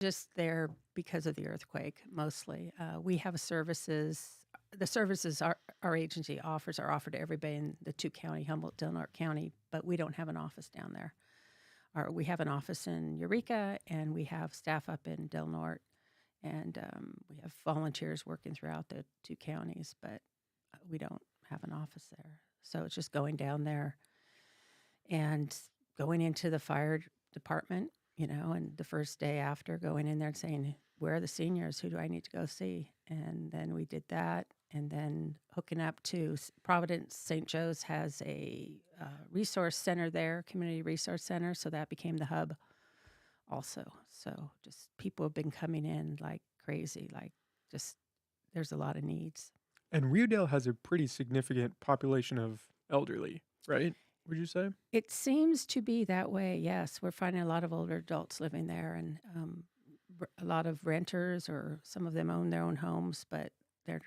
Just there because of the earthquake, mostly. We have services. The services our agency offers are offered to everybody in the two county, Humboldt, Del Norte County, but we don't have an office down there. We have an office in Eureka, and we have staff up in Del Norte, and we have volunteers working throughout the two counties, but we don't have an office there. So it's just going down there and going into the fire department, and the first day after going in there and saying, where are the seniors? Who do I need to go see? And then we did that. And then hooking up to Providence, St. Joe's has a resource center there, community resource center. So that became the hub also. So just people have been coming in like crazy, like just there's a lot of needs. And Riodale has a pretty significant population of elderly, right? Would you say? It seems to be that way. Yes, we're finding a lot of older adults living there, and a lot of renters, or some of them own their own homes, but they're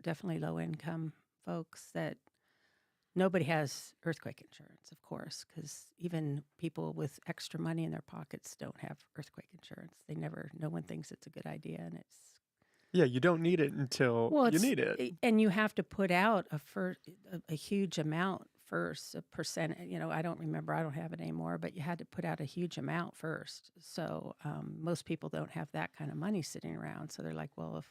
definitely low income folks that nobody has earthquake insurance, of course, because even people with extra money in their pockets don't have earthquake insurance. No one thinks it's a good idea, and it's Yeah, you don't need it until well, you need it. and you have to put out a huge amount first, a percent. I don't remember. I don't have it anymore, but you had to put out a huge amount first. So most people don't have that kind of money sitting around. So they're like, well, if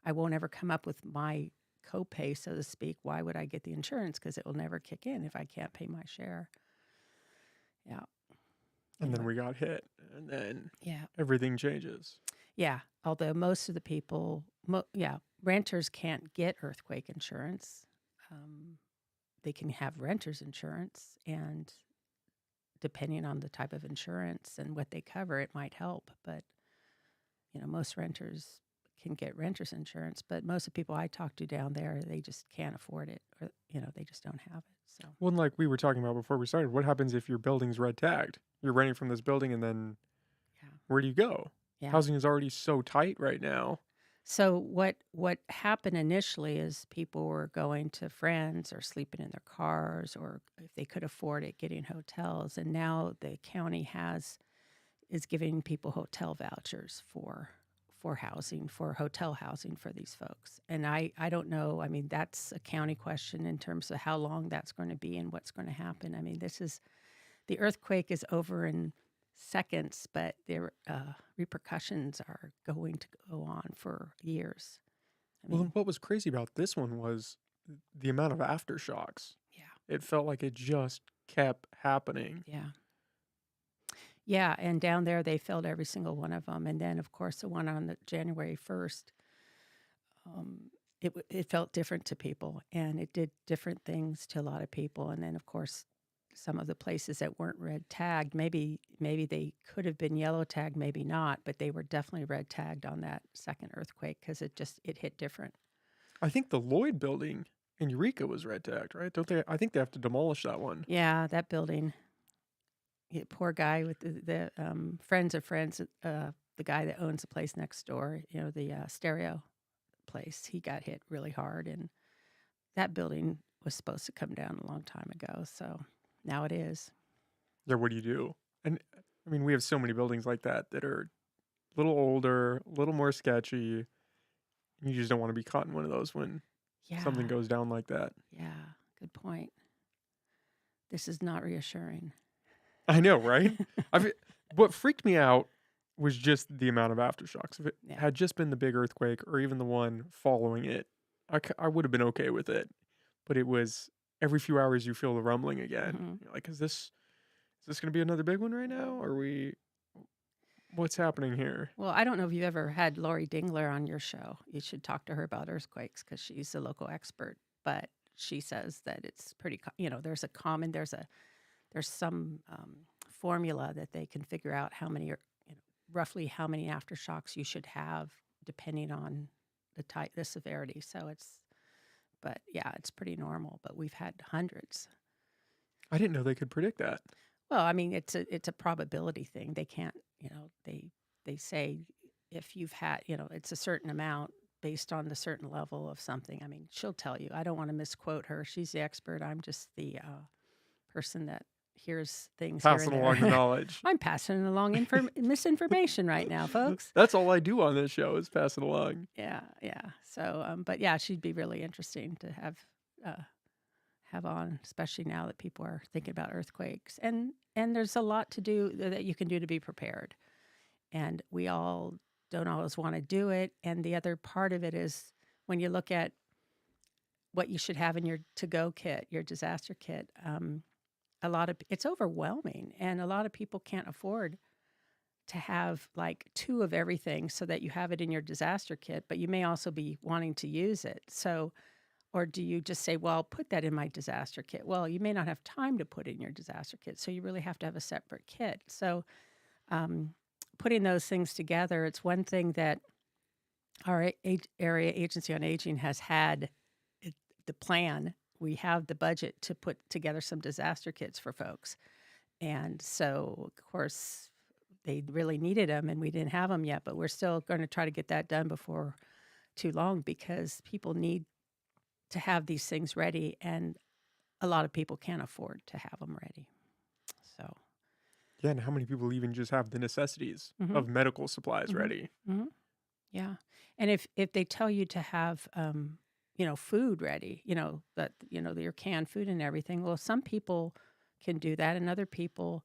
I won't ever come up with my copay, so to speak, why would I get the insurance? Because it will never kick in if I can't pay my share. Yeah. And then Anyway. we got hit, and then Yeah. everything changes. Yeah. Although most of the people, renters can't get earthquake insurance. They can have renter's insurance, and depending on the type of insurance and what they cover, it might help. But, most renters can get renter's insurance, but most of the people I talk to down there, they just can't afford it, or, they just don't have it. So, Well, and like we were talking about before we started, what happens if your building's red tagged? You're renting from this building, and then yeah. where do you go? Yeah. Housing is already so tight right now. So what happened initially is people were going to friends or sleeping in their cars, or if they could afford it, getting hotels. And now the county is giving people hotel vouchers for housing, for hotel housing for these folks. And I don't know. I mean, that's a county question in terms of how long that's going to be and what's going to happen. I mean, the earthquake is over in seconds, but their repercussions are going to go on for years. I Well, mean, then what was crazy about this one was the amount of aftershocks. yeah, It felt like it just kept happening. yeah. Yeah, and down there they filled every single one of them. And then, of course, the one on the January 1st, it felt different to people, and it did different things to a lot of people. And then, of course, some of the places that weren't red tagged, maybe they could have been yellow tagged, maybe not, but they were definitely red tagged on that second earthquake because it hit different. I think the Lloyd building in Eureka was red tagged, right? Don't they? I think they have to demolish that one. Yeah, that building. Poor guy with the friends of friends, the guy that owns the place next door, the stereo place, he got hit really hard. And that building was supposed to come down a long time ago. So now it is. Yeah, what do you do? And I mean, we have so many buildings like that that are a little older, a little more sketchy. You just don't want to be caught in one of those when something Yeah. goes down like that. Yeah. Good point. This is not reassuring. I know, right? What freaked me out was just the amount of aftershocks. If it Yeah. had just been the big earthquake or even the one following it, I would have been okay with it. But it was every few hours you feel the rumbling again. Hmm. You're like, is this going to be another big one right now? What's happening here? Well, I don't know if you've ever had Lori Dingler on your show. You should talk to her about earthquakes because she's a local expert. But she says that it's pretty, there's some formula that they can figure out roughly how many aftershocks you should have depending on the severity. So but yeah, it's pretty normal. But we've had hundreds. I didn't know they could predict that. Well, I mean, it's a probability thing. They can't, they say if you've had, it's a certain amount based on the certain level of something. I mean, she'll tell you. I don't want to misquote her. She's the expert. I'm just the person that hears things here and Passing along the there. knowledge. I'm passing along misinformation right now, folks. That's all I do on this show is pass it along. Yeah, yeah. So, but yeah, she'd be really interesting to have on, especially now that people are thinking about earthquakes. And there's a lot to do that you can do to be prepared. And we all don't always want to do it. And the other part of it is when you look at what you should have in your to-go kit, your disaster kit. It's overwhelming, and a lot of people can't afford to have like 2 of everything so that you have it in your disaster kit, but you may also be wanting to use it. So, or do you just say, well, I'll put that in my disaster kit? Well, you may not have time to put it in your disaster kit, so you really have to have a separate kit. So, putting those things together, it's one thing that our area agency on aging has had the plan. We have the budget to put together some disaster kits for folks. And so, of course, they really needed them and we didn't have them yet, but we're still going to try to get that done before too long because people need to have these things ready and a lot of people can't afford to have them ready. So, Yeah, and how many people even just have the necessities mhm, of medical supplies mhm, ready? mhm, yeah. And if they tell you to have food ready, your canned food and everything, well, some people can do that and other people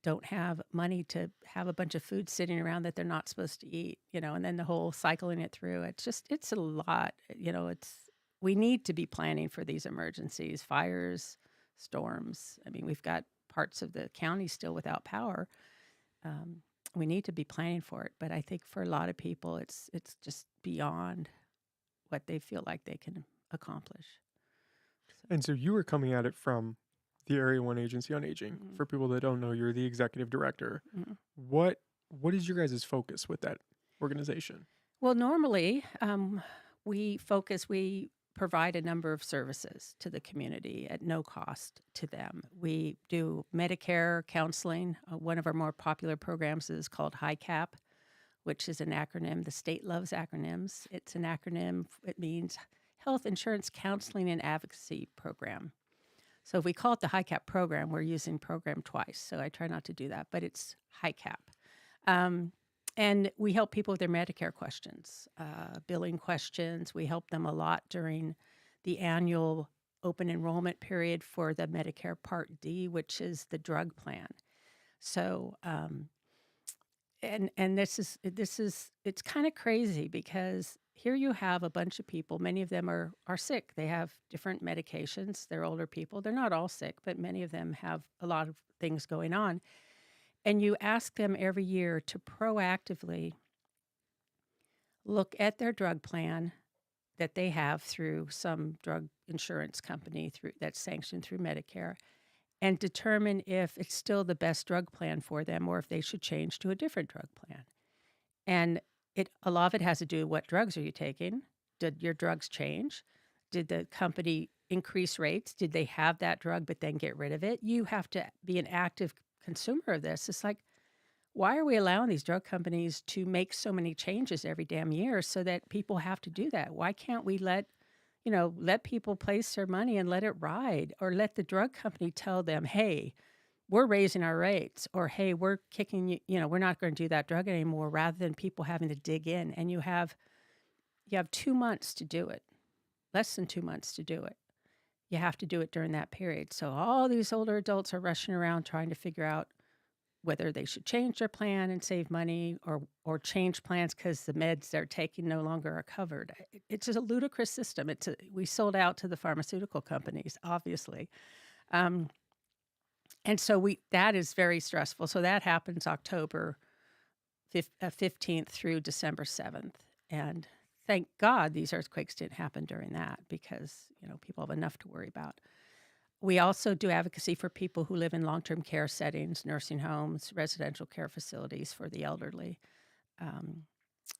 don't have money to have a bunch of food sitting around that they're not supposed to eat, and then the whole cycling it through. It's a lot, we need to be planning for these emergencies, fires, storms. I mean, we've got parts of the county still without power. Um, we need to be planning for it, but I think for a lot of people, it's just beyond what they feel like they can accomplish. So, And so you were coming at it from the Area 1 Agency on Aging. mhm, For people that don't know, you're the executive director. mhm. What is your guys' focus with that organization? Well, normally we provide a number of services to the community at no cost to them. We do Medicare counseling. One of our more popular programs is called HICAP, which is an acronym. The state loves acronyms. It's an acronym. It means Health Insurance Counseling and Advocacy Program. So if we call it the HICAP program, we're using program twice. So I try not to do that, but it's HICAP. And we help people with their Medicare questions, billing questions. We help them a lot during the annual open enrollment period for the Medicare Part D, which is the drug plan. So, and this is it's kind of crazy because here you have a bunch of people. Many of them are sick. They have different medications. They're older people. They're not all sick, but many of them have a lot of things going on. And you ask them every year to proactively look at their drug plan that they have through some drug insurance company that's sanctioned through Medicare and determine if it's still the best drug plan for them or if they should change to a different drug plan. And a lot of it has to do with what drugs are you taking? Did your drugs change? Did the company increase rates? Did they have that drug but then get rid of it? You have to be an active consumer of this. It's like, why are we allowing these drug companies to make so many changes every damn year so that people have to do that? Why can't we let people place their money and let it ride, or let the drug company tell them, hey, we're raising our rates, or hey, we're kicking we're not going to do that drug anymore, rather than people having to dig in. And you have 2 months to do it, less than 2 months to do it. You have to do it during that period. So all these older adults are rushing around trying to figure out whether they should change their plan and save money, or change plans because the meds they're taking no longer are covered. It's just a ludicrous system. We sold out to the pharmaceutical companies, obviously. And so that is very stressful. So that happens October 15th through December 7th. And thank God these earthquakes didn't happen during that because, people have enough to worry about. We also do advocacy for people who live in long-term care settings, nursing homes, residential care facilities for the elderly.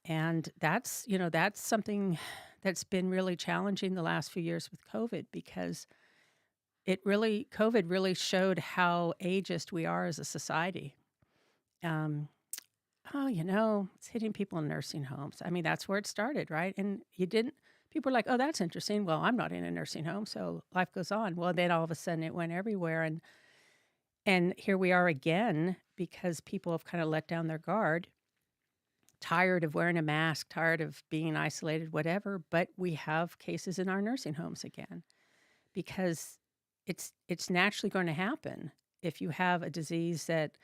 And that's something that's been really challenging the last few years with COVID because COVID really showed how ageist we are as a society. It's hitting people in nursing homes. I mean, that's where it started, right? And people are like, oh, that's interesting. Well, I'm not in a nursing home, so life goes on. Well, then all of a sudden it went everywhere. And And here we are again because people have kind of let down their guard, tired of wearing a mask, tired of being isolated, whatever. But we have cases in our nursing homes again because it's naturally going to happen if you have a disease that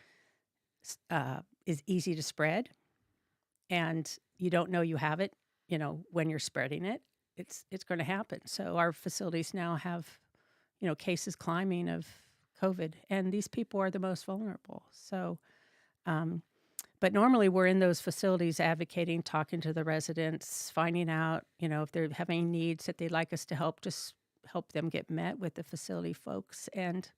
is easy to spread and you don't know you have it, when you're spreading it, it's going to happen. So our facilities now have, cases climbing of COVID, and these people are the most vulnerable. So, but normally we're in those facilities advocating, talking to the residents, finding out, if they're having needs that they'd like us to help, just help them get met with the facility folks. And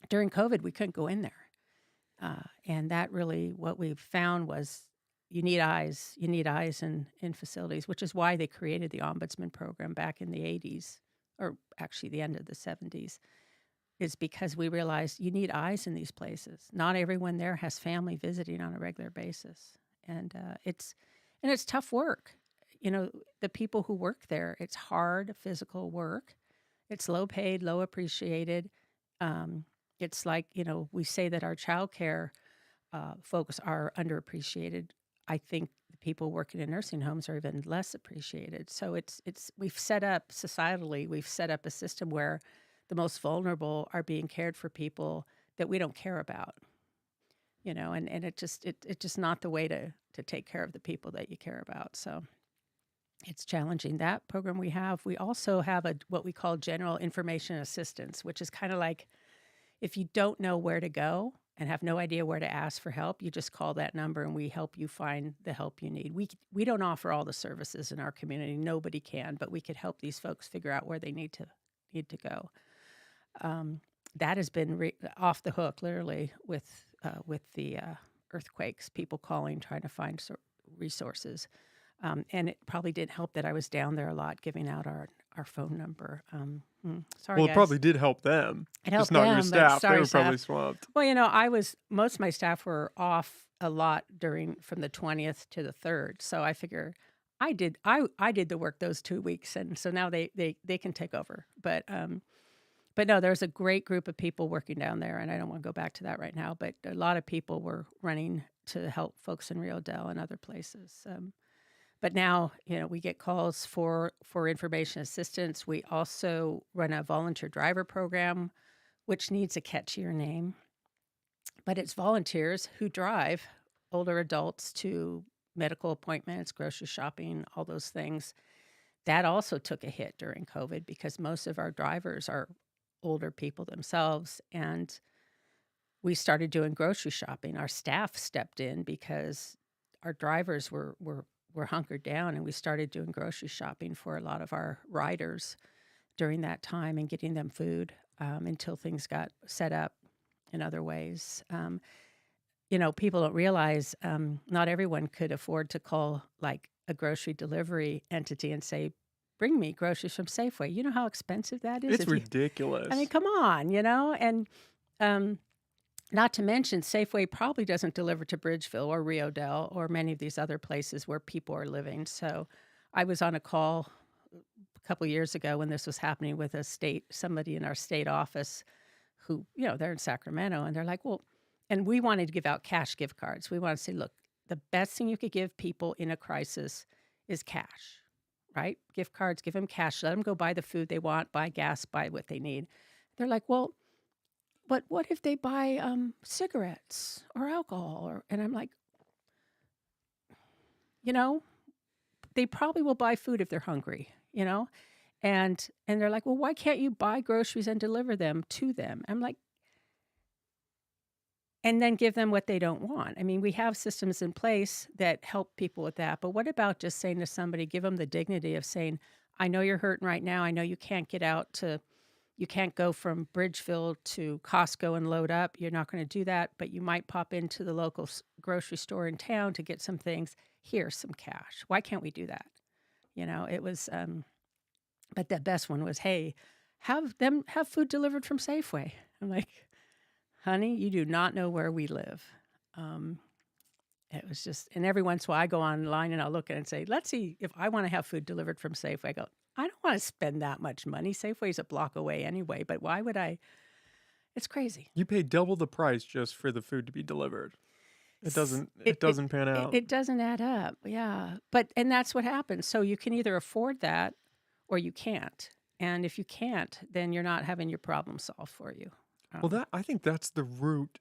during COVID, we couldn't go in there. And that really, what we found was you need eyes in facilities, which is why they created the ombudsman program back in the 80s, or actually the end of the 70s, is because we realized you need eyes in these places. Not everyone there has family visiting on a regular basis. And it's tough work. The people who work there, it's hard physical work. It's low paid, low appreciated. It's like, we say that our childcare folks are underappreciated. I think the people working in nursing homes are even less appreciated. So we've set up societally, we've set up a system where the most vulnerable are being cared for people that we don't care about, and it's just not the way to take care of the people that you care about. So it's challenging. That program we also have what we call general information assistance, which is kind of like if you don't know where to go and have no idea where to ask for help, you just call that number and we help you find the help you need. We don't offer all the services in our community. Nobody can, but we could help these folks figure out where they need to go. That has been off the hook, literally, with the earthquakes, people calling, trying to find resources. And it probably didn't help that I was down there a lot giving out our phone number. Sorry, Well, it guys. probably did help them. It helped Just not your them, but staff. They sorry, were probably staff. swamped. Well, most of my staff were off a lot from the 20th to the 3rd. So I figure I did the work those 2 weeks, and so now they can take over. But no, there's a great group of people working down there, and I don't want to go back to that right now. But a lot of people were running to help folks in Rio Dell and other places. But now, we get calls for information assistance. We also run a volunteer driver program, which needs a catchier name. But it's volunteers who drive older adults to medical appointments, grocery shopping, all those things. That also took a hit during COVID because most of our drivers are older people themselves. And we started doing grocery shopping. Our staff stepped in because our drivers were hunkered down, and we started doing grocery shopping for a lot of our riders during that time and getting them food until things got set up in other ways. People don't realize not everyone could afford to call like a grocery delivery entity and say, bring me groceries from Safeway. You know how expensive that is? It's ridiculous. I mean, come on, and not to mention, Safeway probably doesn't deliver to Bridgeville or Rio Dell or many of these other places where people are living. So I was on a call a couple years ago when this was happening with somebody in our state office who, they're in Sacramento, and they're like, well, and we wanted to give out cash gift cards. We want to say, look, the best thing you could give people in a crisis is cash, right? Gift cards, give them cash, let them go buy the food they want, buy gas, buy what they need. They're like, well, but what if they buy cigarettes or alcohol? And I'm like, they probably will buy food if they're hungry, and they're like, well, why can't you buy groceries and deliver them to them? I'm like, and then give them what they don't want. I mean, we have systems in place that help people with that. But what about just saying to somebody, give them the dignity of saying, I know you're hurting right now. I know you can't you can't go from Bridgeville to Costco and load up. You're not going to do that, but you might pop into the local grocery store in town to get some things. Here's some cash. Why can't we do that? It was, but the best one was, hey, have food delivered from Safeway. I'm like, honey, you do not know where we live. It was just, and every once in a while I go online and I'll look at it and say, let's see if I want to have food delivered from Safeway. I go, I don't want to spend that much money. Safeway's a block away anyway, but why would I? It's crazy. You pay double the price just for the food to be delivered. It S- doesn't It, it it, doesn't pan it, out. it doesn't add up. Yeah. And that's what happens. So you can either afford that or you can't. And if you can't, then you're not having your problem solved for you. Well, Um, that I think that's the root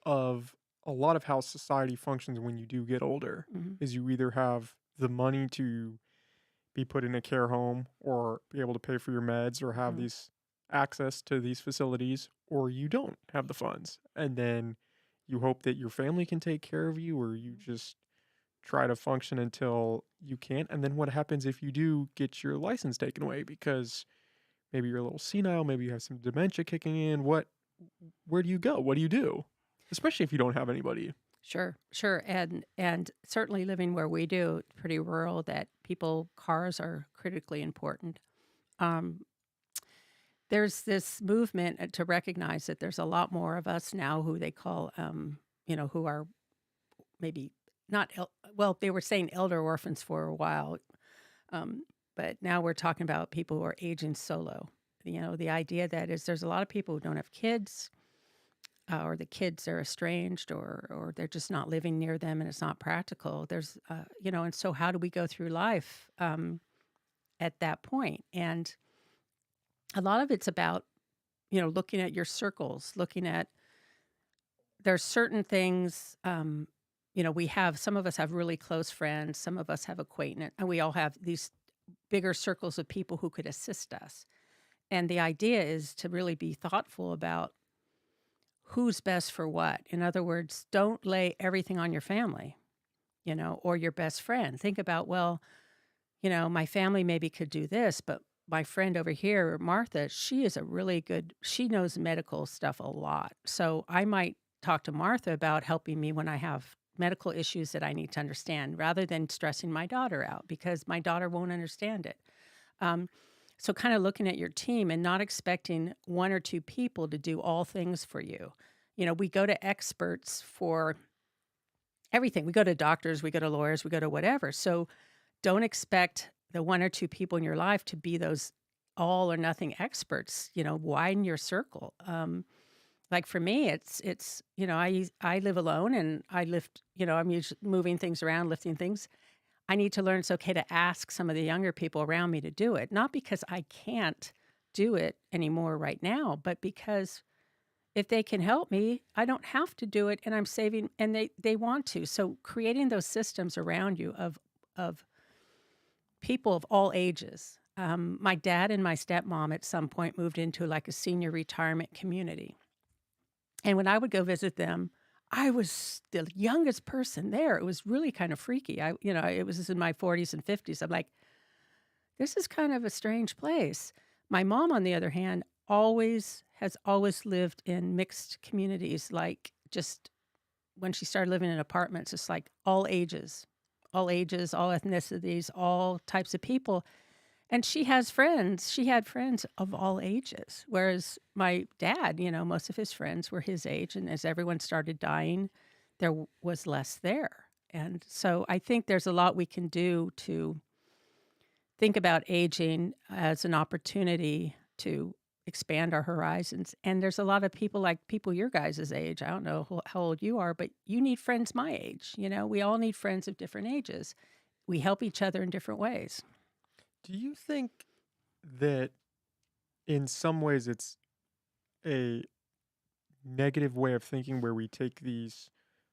of a lot of how society functions when you do get older, mhm, is you either have the money to be put in a care home or be able to pay for your meds or have mhm. these access to these facilities, or you don't have the funds. And then you hope that your family can take care of you, or you just try to function until you can't. And then what happens if you do get your license taken away because maybe you're a little senile, maybe you have some dementia kicking in? Where do you go? What do you do? Especially if you don't have anybody. Sure, sure, and certainly living where we do, pretty rural, that people cars are critically important. Um, there's this movement to recognize that there's a lot more of us now who they call, who are maybe not well, they were saying elder orphans for a while, um, but now we're talking about people who are aging solo. The idea that is there's a lot of people who don't have kids, or the kids are estranged, or they're just not living near them and it's not practical. And so how do we go through life at that point? And a lot of it's about, looking at your circles, looking at there's certain things, we have some of us have really close friends, some of us have acquaintance, and we all have these bigger circles of people who could assist us. And the idea is to really be thoughtful about who's best for what. In other words, don't lay everything on your family, or your best friend. Think about, well, my family maybe could do this, but my friend over here, Martha, she knows medical stuff a lot. So I might talk to Martha about helping me when I have medical issues that I need to understand rather than stressing my daughter out because my daughter won't understand it. Um, so kind of looking at your team and not expecting one or two people to do all things for you. We go to experts for everything. We go to doctors, we go to lawyers, we go to whatever. So don't expect the one or two people in your life to be those all or nothing experts. Widen your circle. Like for me, I live alone and I lift. I'm usually moving things around, lifting things. I need to learn it's okay to ask some of the younger people around me to do it, not because I can't do it anymore right now, but because if they can help me, I don't have to do it, and I'm saving, and they want to. So creating those systems around you of people of all ages. My dad and my stepmom at some point moved into like a senior retirement community. And when I would go visit them, I was the youngest person there. It was really kind of freaky. It was in my 40s and 50s. I'm like, this is kind of a strange place. My mom, on the other hand, has always lived in mixed communities, like just when she started living in apartments, it's like all ages, all ethnicities, all types of people. And she has friends. She had friends of all ages. Whereas my dad, most of his friends were his age. And as everyone started dying, was less there. And so I think there's a lot we can do to think about aging as an opportunity to expand our horizons. And there's a lot of people like people your guys' age. I don't know how old you are, but you need friends my age. We all need friends of different ages. We help each other in different ways. Do you think that in some ways it's a negative way of thinking where we take these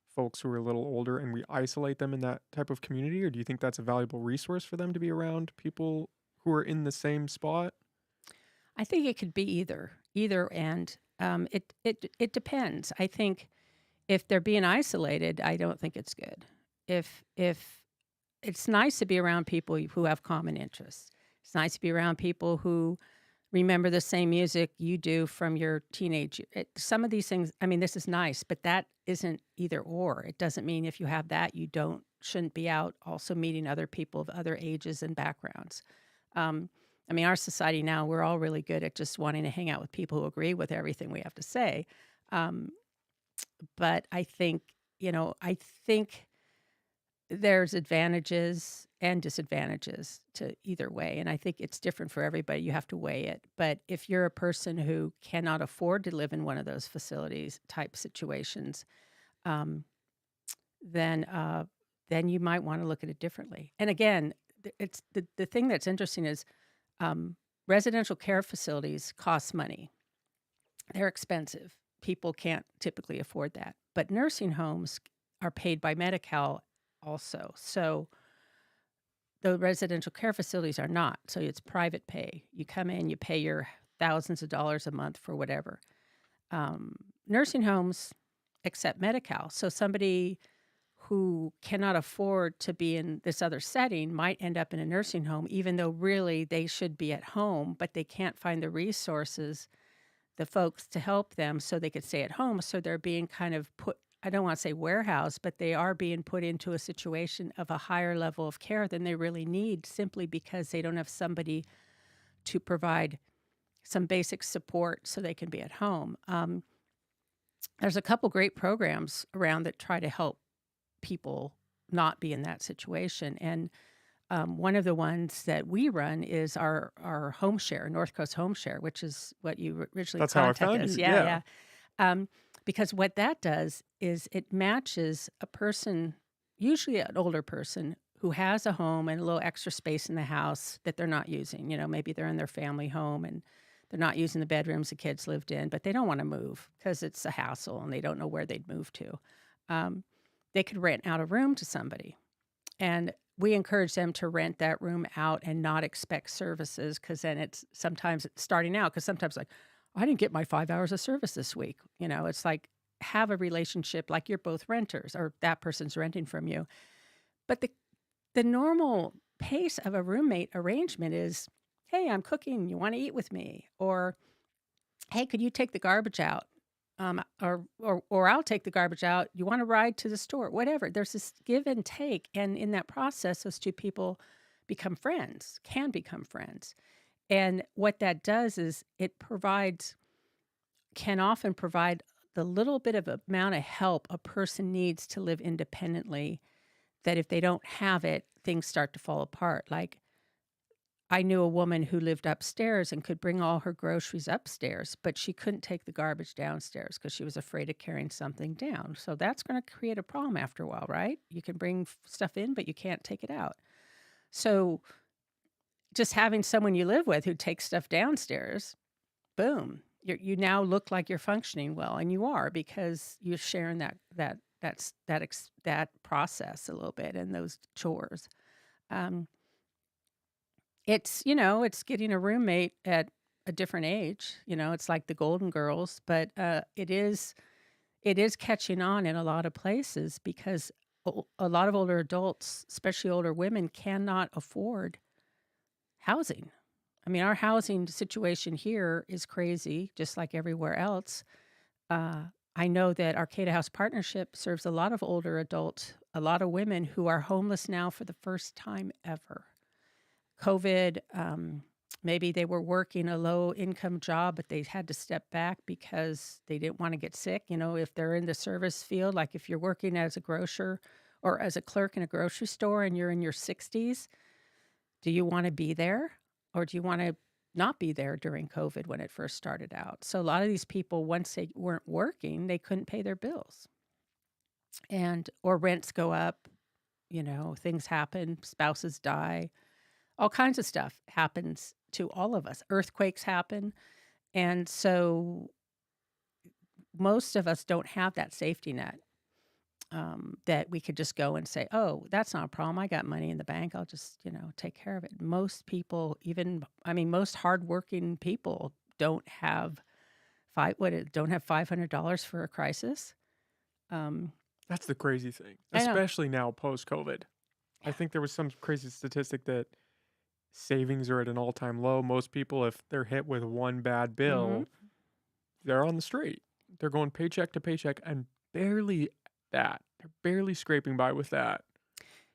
folks who are a little older and we isolate them in that type of community? Or do you think that's a valuable resource for them to be around people who are in the same spot? I think it could be either and. It depends. I think if they're being isolated, I don't think it's good. If it's nice to be around people who have common interests. It's nice to be around people who remember the same music you do from your teenage. Some of these things, I mean, this is nice, but that isn't either or. It doesn't mean if you have that, you shouldn't be out also meeting other people of other ages and backgrounds. Um, I mean, our society now, we're all really good at just wanting to hang out with people who agree with everything we have to say. Um, but I think there's advantages and disadvantages to either way, and I think it's different for everybody. You have to weigh it. But if you're a person who cannot afford to live in one of those facilities type situations, um, then then you might want to look at it differently. And again, it's the thing that's interesting is um, residential care facilities cost money. They're expensive. People can't typically afford that. But nursing homes are paid by Medi-Cal also. So the residential care facilities are not. So it's private pay. You come in, you pay your thousands of dollars a month for whatever. Nursing homes accept Medi-Cal. So somebody who cannot afford to be in this other setting might end up in a nursing home, even though really they should be at home, but they can't find the resources, the folks to help them so they could stay at home. So they're being kind of put, I don't want to say warehouse, but they are being put into a situation of a higher level of care than they really need simply because they don't have somebody to provide some basic support so they can be at home. There's a couple great programs around that try to help people not be in that situation. And one of the ones that we run is our home share, North Coast Home Share, which is what you originally That's how I contacted found us. you. Yeah, Yeah. yeah. Because what that does is it matches a person, usually an older person, who has a home and a little extra space in the house that they're not using. Maybe they're in their family home and they're not using the bedrooms the kids lived in, but they don't want to move because it's a hassle and they don't know where they'd move to. Um, they could rent out a room to somebody. And we encourage them to rent that room out and not expect services because then it's sometimes starting out because sometimes like, I didn't get my 5 hours of service this week. It's like have a relationship like you're both renters or that person's renting from you. But the normal pace of a roommate arrangement is, hey, I'm cooking. You want to eat with me? Or, hey, could you take the garbage out? Or I'll take the garbage out. You want to ride to the store? Whatever. There's this give and take, and in that process, those two people become friends, can become friends. And what that does is can often provide the little bit of amount of help a person needs to live independently. That if they don't have it, things start to fall apart. Like I knew a woman who lived upstairs and could bring all her groceries upstairs, but she couldn't take the garbage downstairs because she was afraid of carrying something down. So that's going to create a problem after a while, right? You can bring stuff in, but you can't take it out. So just having someone you live with who takes stuff downstairs, boom, you now look like you're functioning well, and you are because you're sharing that process a little bit and those chores. Um, it's getting a roommate at a different age. It's like the Golden Girls, but it is catching on in a lot of places because a lot of older adults, especially older women, cannot afford housing. I mean, our housing situation here is crazy, just like everywhere else. I know that Arcata House Partnership serves a lot of older adults, a lot of women who are homeless now for the first time ever. COVID, maybe they were working a low income job, but they had to step back because they didn't want to get sick. If they're in the service field, like if you're working as a grocer or as a clerk in a grocery store and you're in your 60s, do you want to be there or do you want to not be there during COVID when it first started out? So a lot of these people, once they weren't working, they couldn't pay their bills or rents go up, things happen, spouses die, all kinds of stuff happens to all of us. Earthquakes happen. And so most of us don't have that safety net that we could just go and say, oh, that's not a problem. I got money in the bank. I'll just, take care of it. Most people, most hardworking people don't have $500 for a crisis. That's the crazy thing, I know. especially now post COVID. I think there was some crazy statistic that savings are at an all-time low. Most people, if they're hit with one bad hmm bill, they're on the street. They're going paycheck to paycheck and barely that. They're barely scraping by with that.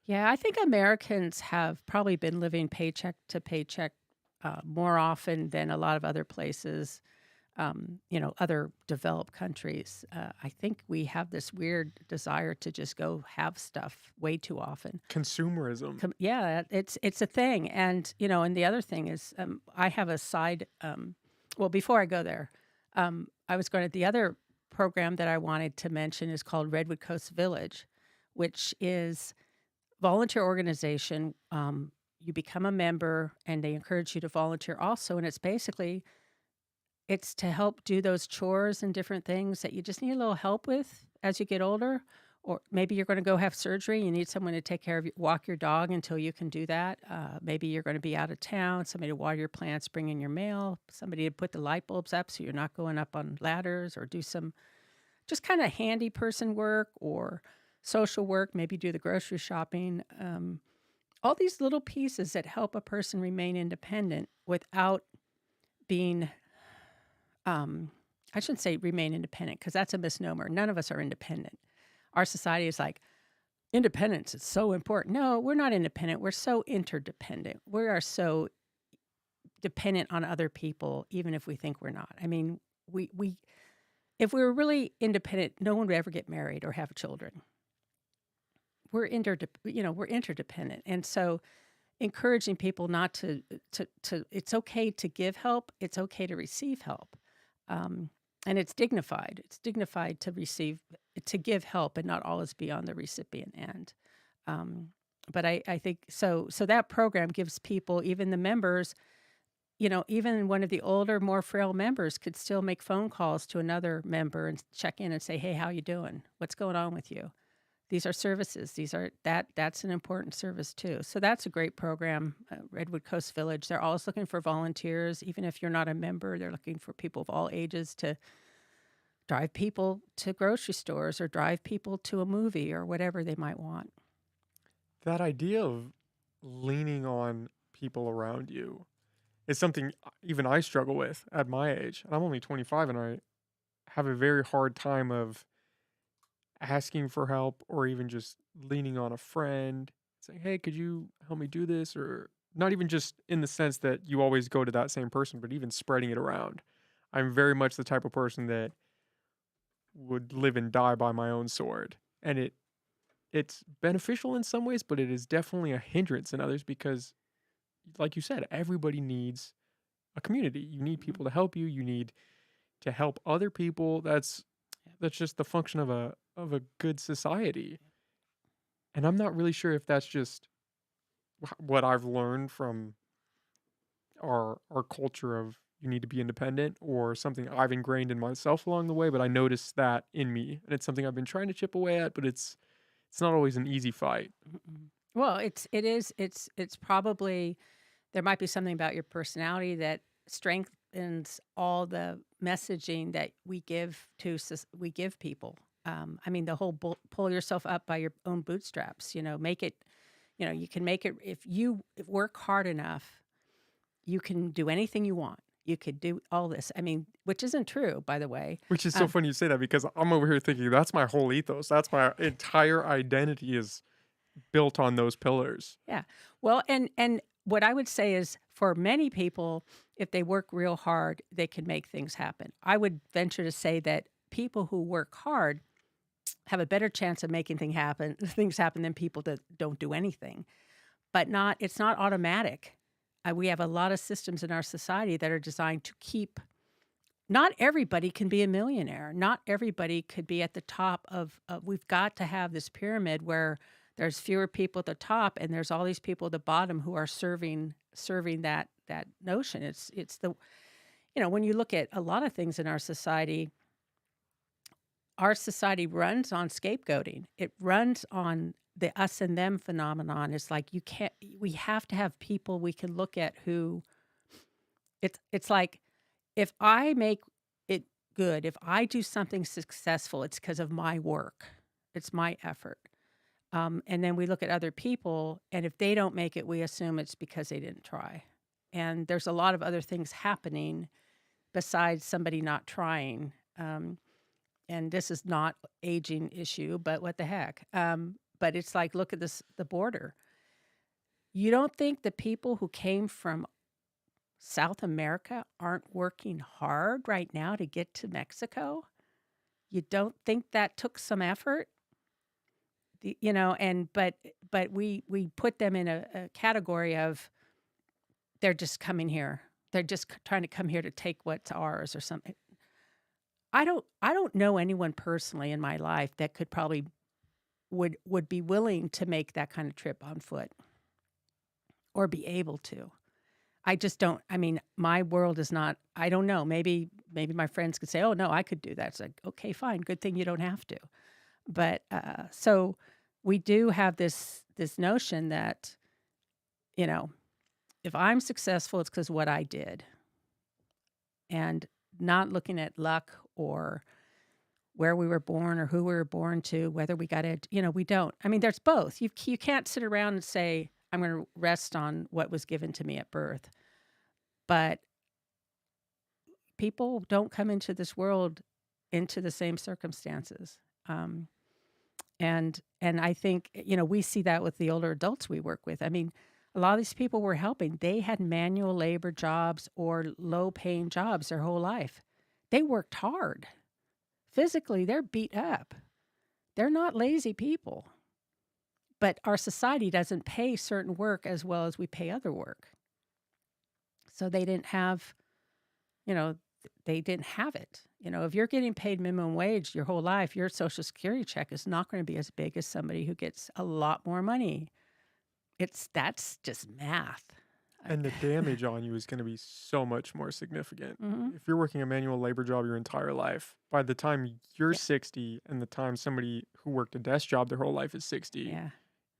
Yeah, I think Americans have probably been living paycheck to paycheck more often than a lot of other places. other developed countries. I think we have this weird desire to just go have stuff way too often. Consumerism. Yeah, it's a thing, and the other thing is, I have a side. Well, before I go there, I was going to the other program that I wanted to mention is called Redwood Coast Village, which is volunteer organization. You become a member, and they encourage you to volunteer also, and it's to help do those chores and different things that you just need a little help with as you get older. Or maybe you're going to go have surgery. You need someone to take care of you, walk your dog until you can do that. Maybe you're going to be out of town, somebody to water your plants, bring in your mail, somebody to put the light bulbs up so you're not going up on ladders, or do some just kind of handy person work or social work, maybe do the grocery shopping. All these little pieces that help a person remain independent without being I shouldn't say remain independent because that's a misnomer. None of us are independent. Our society is like, independence is so important. No, we're not independent. We're so interdependent. We are so dependent on other people, even if we think we're not. I mean, we if we were really independent, no one would ever get married or have children. We're interdependent, and so encouraging people not to it's okay to give help. It's okay to receive help. Um, and it's dignified. It's dignified to give help and not always be on the recipient end. Um, but I think so. So that program gives people, even the members, even one of the older, more frail members could still make phone calls to another member and check in and say, "Hey, how you doing? What's going on with you?" These are services. That's an important service too. So that's a great program, Redwood Coast Village. They're always looking for volunteers, even if you're not a member. They're looking for people of all ages to drive people to grocery stores or drive people to a movie or whatever they might want. That idea of leaning on people around you is something even I struggle with at my age. And I'm only 25 and I have a very hard time of asking for help or even just leaning on a friend, saying, "Hey, could you help me do this?" Or not even just in the sense that you always go to that same person, but even spreading it around. I'm very much the type of person that would live and die by my own sword. And it's beneficial in some ways, but it is definitely a hindrance in others because like you said, everybody needs a community. You need Mhm. people to help you. You need to help other people. That's just the function of a good society. And I'm not really sure if that's just what I've learned from our culture of you need to be independent or something I've ingrained in myself along the way, but I noticed that in me and it's something I've been trying to chip away at, but it's not always an easy fight. Mm-mm. Well, it's probably there might be something about your personality that strengthens all the messaging that we give people. I mean, the whole pull yourself up by your own bootstraps. Make it. You can make it if you work hard enough. You can do anything you want. You could do all this. I mean, which isn't true, by the way. Which is so Um, funny you say that because I'm over here thinking that's my whole ethos. That's my entire identity is built on those pillars. Yeah. Well, and what I would say is for many people, if they work real hard, they can make things happen. I would venture to say that people who work hard have a better chance of making things happen than people that don't do anything. But it's not automatic. We have a lot of systems in our society that are designed to keep. Not everybody can be a millionaire. Not everybody could be at the top of. We've got to have this pyramid where there's fewer people at the top and there's all these people at the bottom who are serving that notion. It's the when you look at a lot of things in our society runs on scapegoating. It runs on the us and them phenomenon. It's like we have to have people we can look at who it's like if I make it good, if I do something successful, it's because of my work. It's my effort. And then we look at other people, and if they don't make it, we assume it's because they didn't try. And there's a lot of other things happening besides somebody not trying. And this is not aging issue, but what the heck? But it's like, look at the border. You don't think the people who came from South America aren't working hard right now to get to Mexico? You don't think that took some effort? And but we put them in a category of they're just coming here. They're just trying to come here to take what's ours or something. I don't know anyone personally in my life that could probably would be willing to make that kind of trip on foot or be able to. I just don't. I mean, my world is not. I don't know. Maybe my friends could say, "Oh no, I could do that." It's like, okay, fine, good thing you don't have to. But so we do have this notion that you know, if I'm successful, it's because what I did, and not looking at luck or where we were born or who we were born to, whether we got it. We don't. I mean, there's both. You can't sit around and say, "I'm going to rest on what was given to me at birth," but people don't come into this world into the same circumstances. Um, and I think we see that with the older adults we work with. I mean, a lot of these people we're helping, they had manual labor jobs or low paying jobs their whole life. They worked hard. Physically, they're beat up. They're not lazy people. But our society doesn't pay certain work as well as we pay other work. So they didn't have, you know, they didn't have it. If you're getting paid minimum wage your whole life, your Social Security check is not going to be as big as somebody who gets a lot more money. That's just math. And the damage on you is going to be so much more significant. Mm-hmm. If you're working a manual labor job your entire life, by the time you're Yeah. 60 and the time somebody who worked a desk job their whole life is 60, Yeah.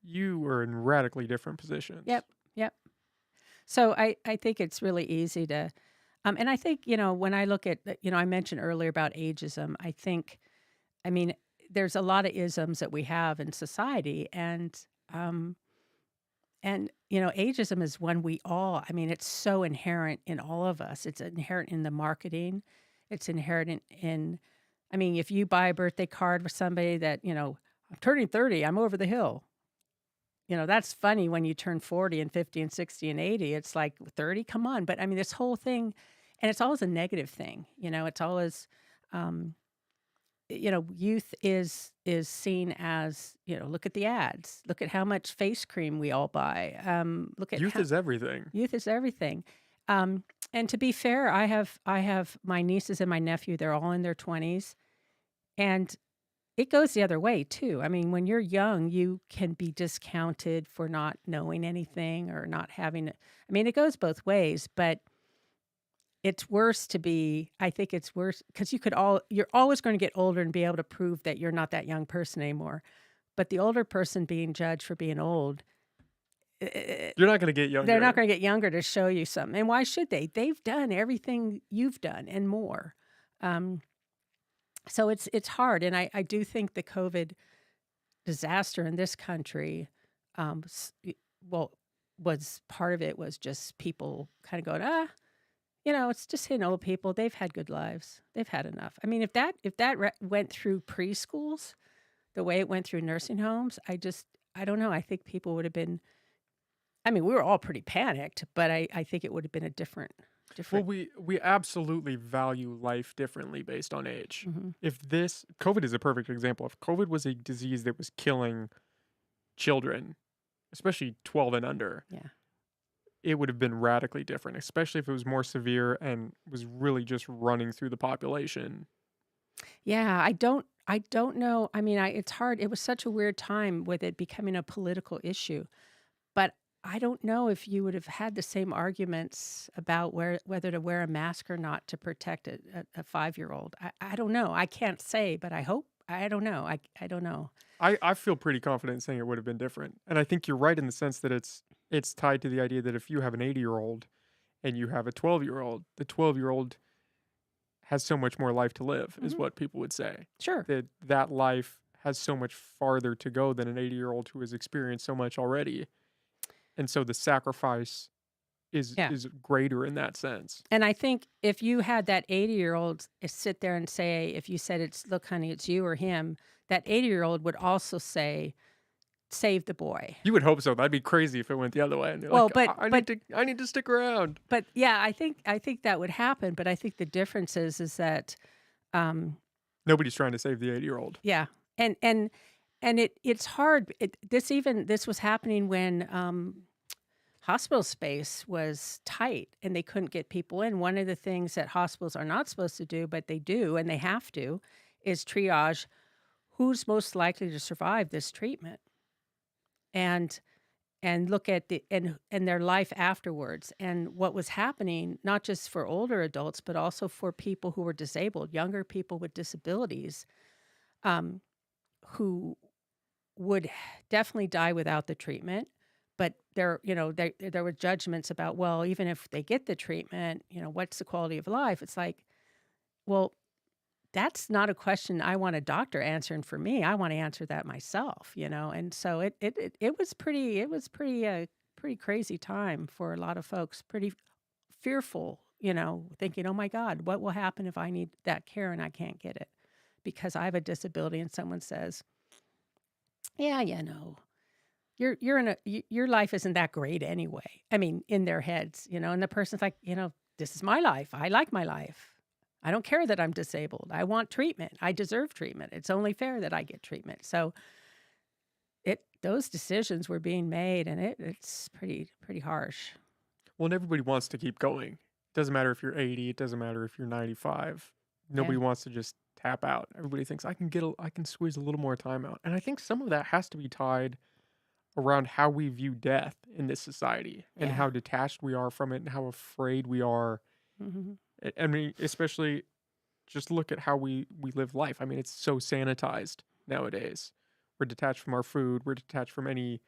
you are in radically different positions. Yep. Yep. So I think it's really easy to, and I think, when I look at, I mentioned earlier about ageism, I mean, there's a lot of isms that we have in society um, ageism is one I mean, it's so inherent in all of us. It's inherent in the marketing. It's inherent I mean, if you buy a birthday card for somebody that, I'm turning 30, I'm over the hill. That's funny when you turn 40 and 50 and 60 and 80. It's like 30, come on. But I mean, this whole thing, and it's always a negative thing. It's always, um, youth is seen as, look at the ads, look at how much face cream we all buy. Look at Youth is everything. youth is everything. And to be fair, I have my nieces and my nephew. They're all in their 20s, and it goes the other way too. I mean, when you're young, you can be discounted for not knowing anything or not having it. I mean, it goes both ways, but it's worse I think it's worse because you're always going to get older and be able to prove that you're not that young person anymore. But the older person being judged for being old, You're not going to get younger. they're not going to get younger to show you something. And why should they? They've done everything you've done and more. Um, so it's hard. And I do think the COVID disaster in this country, well, was part of it was just people kind of going, it's just hitting old people. They've had good lives. They've had enough. I mean, if that went through preschools the way it went through nursing homes, I don't know. I think people would have been. I mean, we were all pretty panicked, but I think it would have been a different. Well, we absolutely value life differently based on age. Mhm. If COVID is a perfect example. If COVID was a disease that was killing children, especially 12 and under, Yeah. it would have been radically different, especially if it was more severe and was really just running through the population. Yeah, I don't know. I mean, it's hard. It was such a weird time with it becoming a political issue. But I don't know if you would have had the same arguments about whether to wear a mask or not to protect a 5-year-old. I don't know. I can't say, but I hope. I don't know. I don't know. I feel pretty confident saying it would have been different. And I think you're right in the sense that it's tied to the idea that if you have an 80-year-old and you have a 12-year-old, the 12-year-old has so much more life to live, is Mhm. what people would say. Sure. That life has so much farther to go than an 80-year-old who has experienced so much already. And so the sacrifice is Yeah. is greater in that sense. And I think if you had that 80-year-old sit there and say, if you said look, honey, it's you or him, that 80-year-old would also say, save the boy. You would hope so. That'd be crazy if it went the other way, and they're Well, like, but I but need to stick around." but yeah, I think that would happen. But I think the difference is that um, Nobody's trying to save the 80-year-old. yeah, and and it's hard. This was happening when hospital space was tight and they couldn't get people in. One of the things that hospitals are not supposed to do, but they do, and they have to, is triage who's most likely to survive this treatment and look at and their life afterwards and what was happening, not just for older adults but also for people who were disabled, younger people with disabilities, um, who would definitely die without the treatment. But there were judgments about, well, even if they get the treatment, what's the quality of life? It's like, well, that's not a question I want a doctor answering for me. I want to answer that myself. And so it was pretty crazy time for a lot of folks, pretty fearful, thinking, "Oh my God, what will happen if I need that care and I can't get it because I have a disability?" And someone says, "Yeah, your your life isn't that great anyway." I mean, in their heads. And the person's like, "This is my life. I like my life. I don't care that I'm disabled. I want treatment. I deserve treatment. It's only fair that I get treatment." So those decisions were being made, and it's pretty harsh. Well, and everybody wants to keep going. It doesn't matter if you're 80, it doesn't matter if you're 95. Yeah. Nobody wants to just tap out. Everybody thinks I can squeeze a little more time out. And I think some of that has to be tied around how we view death in this society and Yeah. how detached we are from it and how afraid we are. Mhm. I mean, especially just look at how we live life. I mean, it's so sanitized nowadays. We're detached from our food, we're detached from any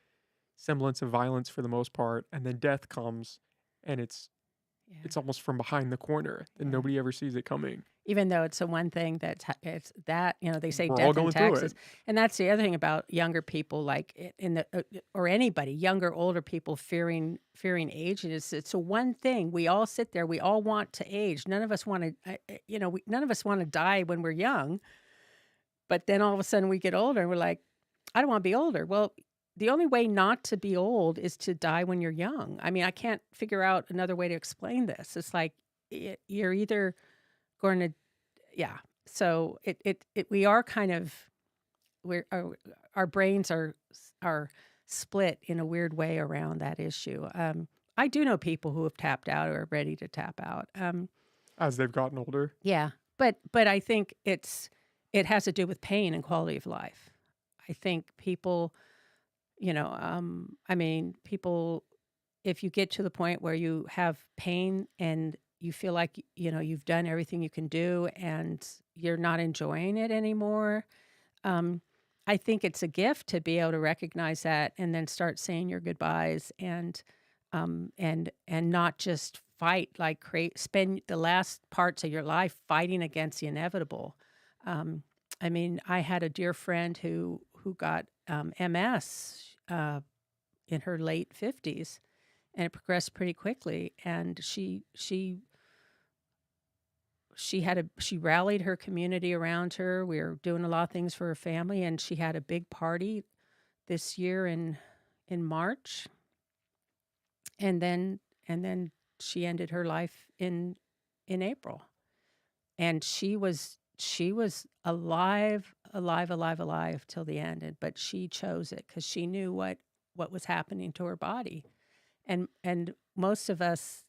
semblance of violence for the most part, and then death comes and Yeah. it's almost from behind the corner and Yeah. nobody ever sees it coming. Even though it's the one thing it's that, they say We're all death and going through it. taxes. And that's the other thing about younger people, like or anybody, younger, older people fearing age. And it's a one thing. We all sit there. We all want to age. None of us want to, none of us want to die when we're young. But then all of a sudden we get older and we're like, I don't want to be older. Well, the only way not to be old is to die when you're young. I mean, I can't figure out another way to explain this. It's like you're either going to, yeah. So we are kind of, our brains are split in a weird way around that issue. I do know people who have tapped out or are ready to tap out. As they've gotten older. Yeah, but I think it has to do with pain and quality of life. I think people, I mean, people, if you get to the point where you have pain and you feel like you've done everything you can do and you're not enjoying it anymore, um, I think it's a gift to be able to recognize that and then start saying your goodbyes and not just fight like spend the last parts of your life fighting against the inevitable. I mean, I had a dear friend who got MS in her late 50s, and it progressed pretty quickly. And she rallied her community around her. We were doing a lot of things for her family, and she had a big party this year in March, and then she ended her life in April. And she was alive, alive, alive, alive till the end. But she chose it because she knew what was happening to her body. And most of us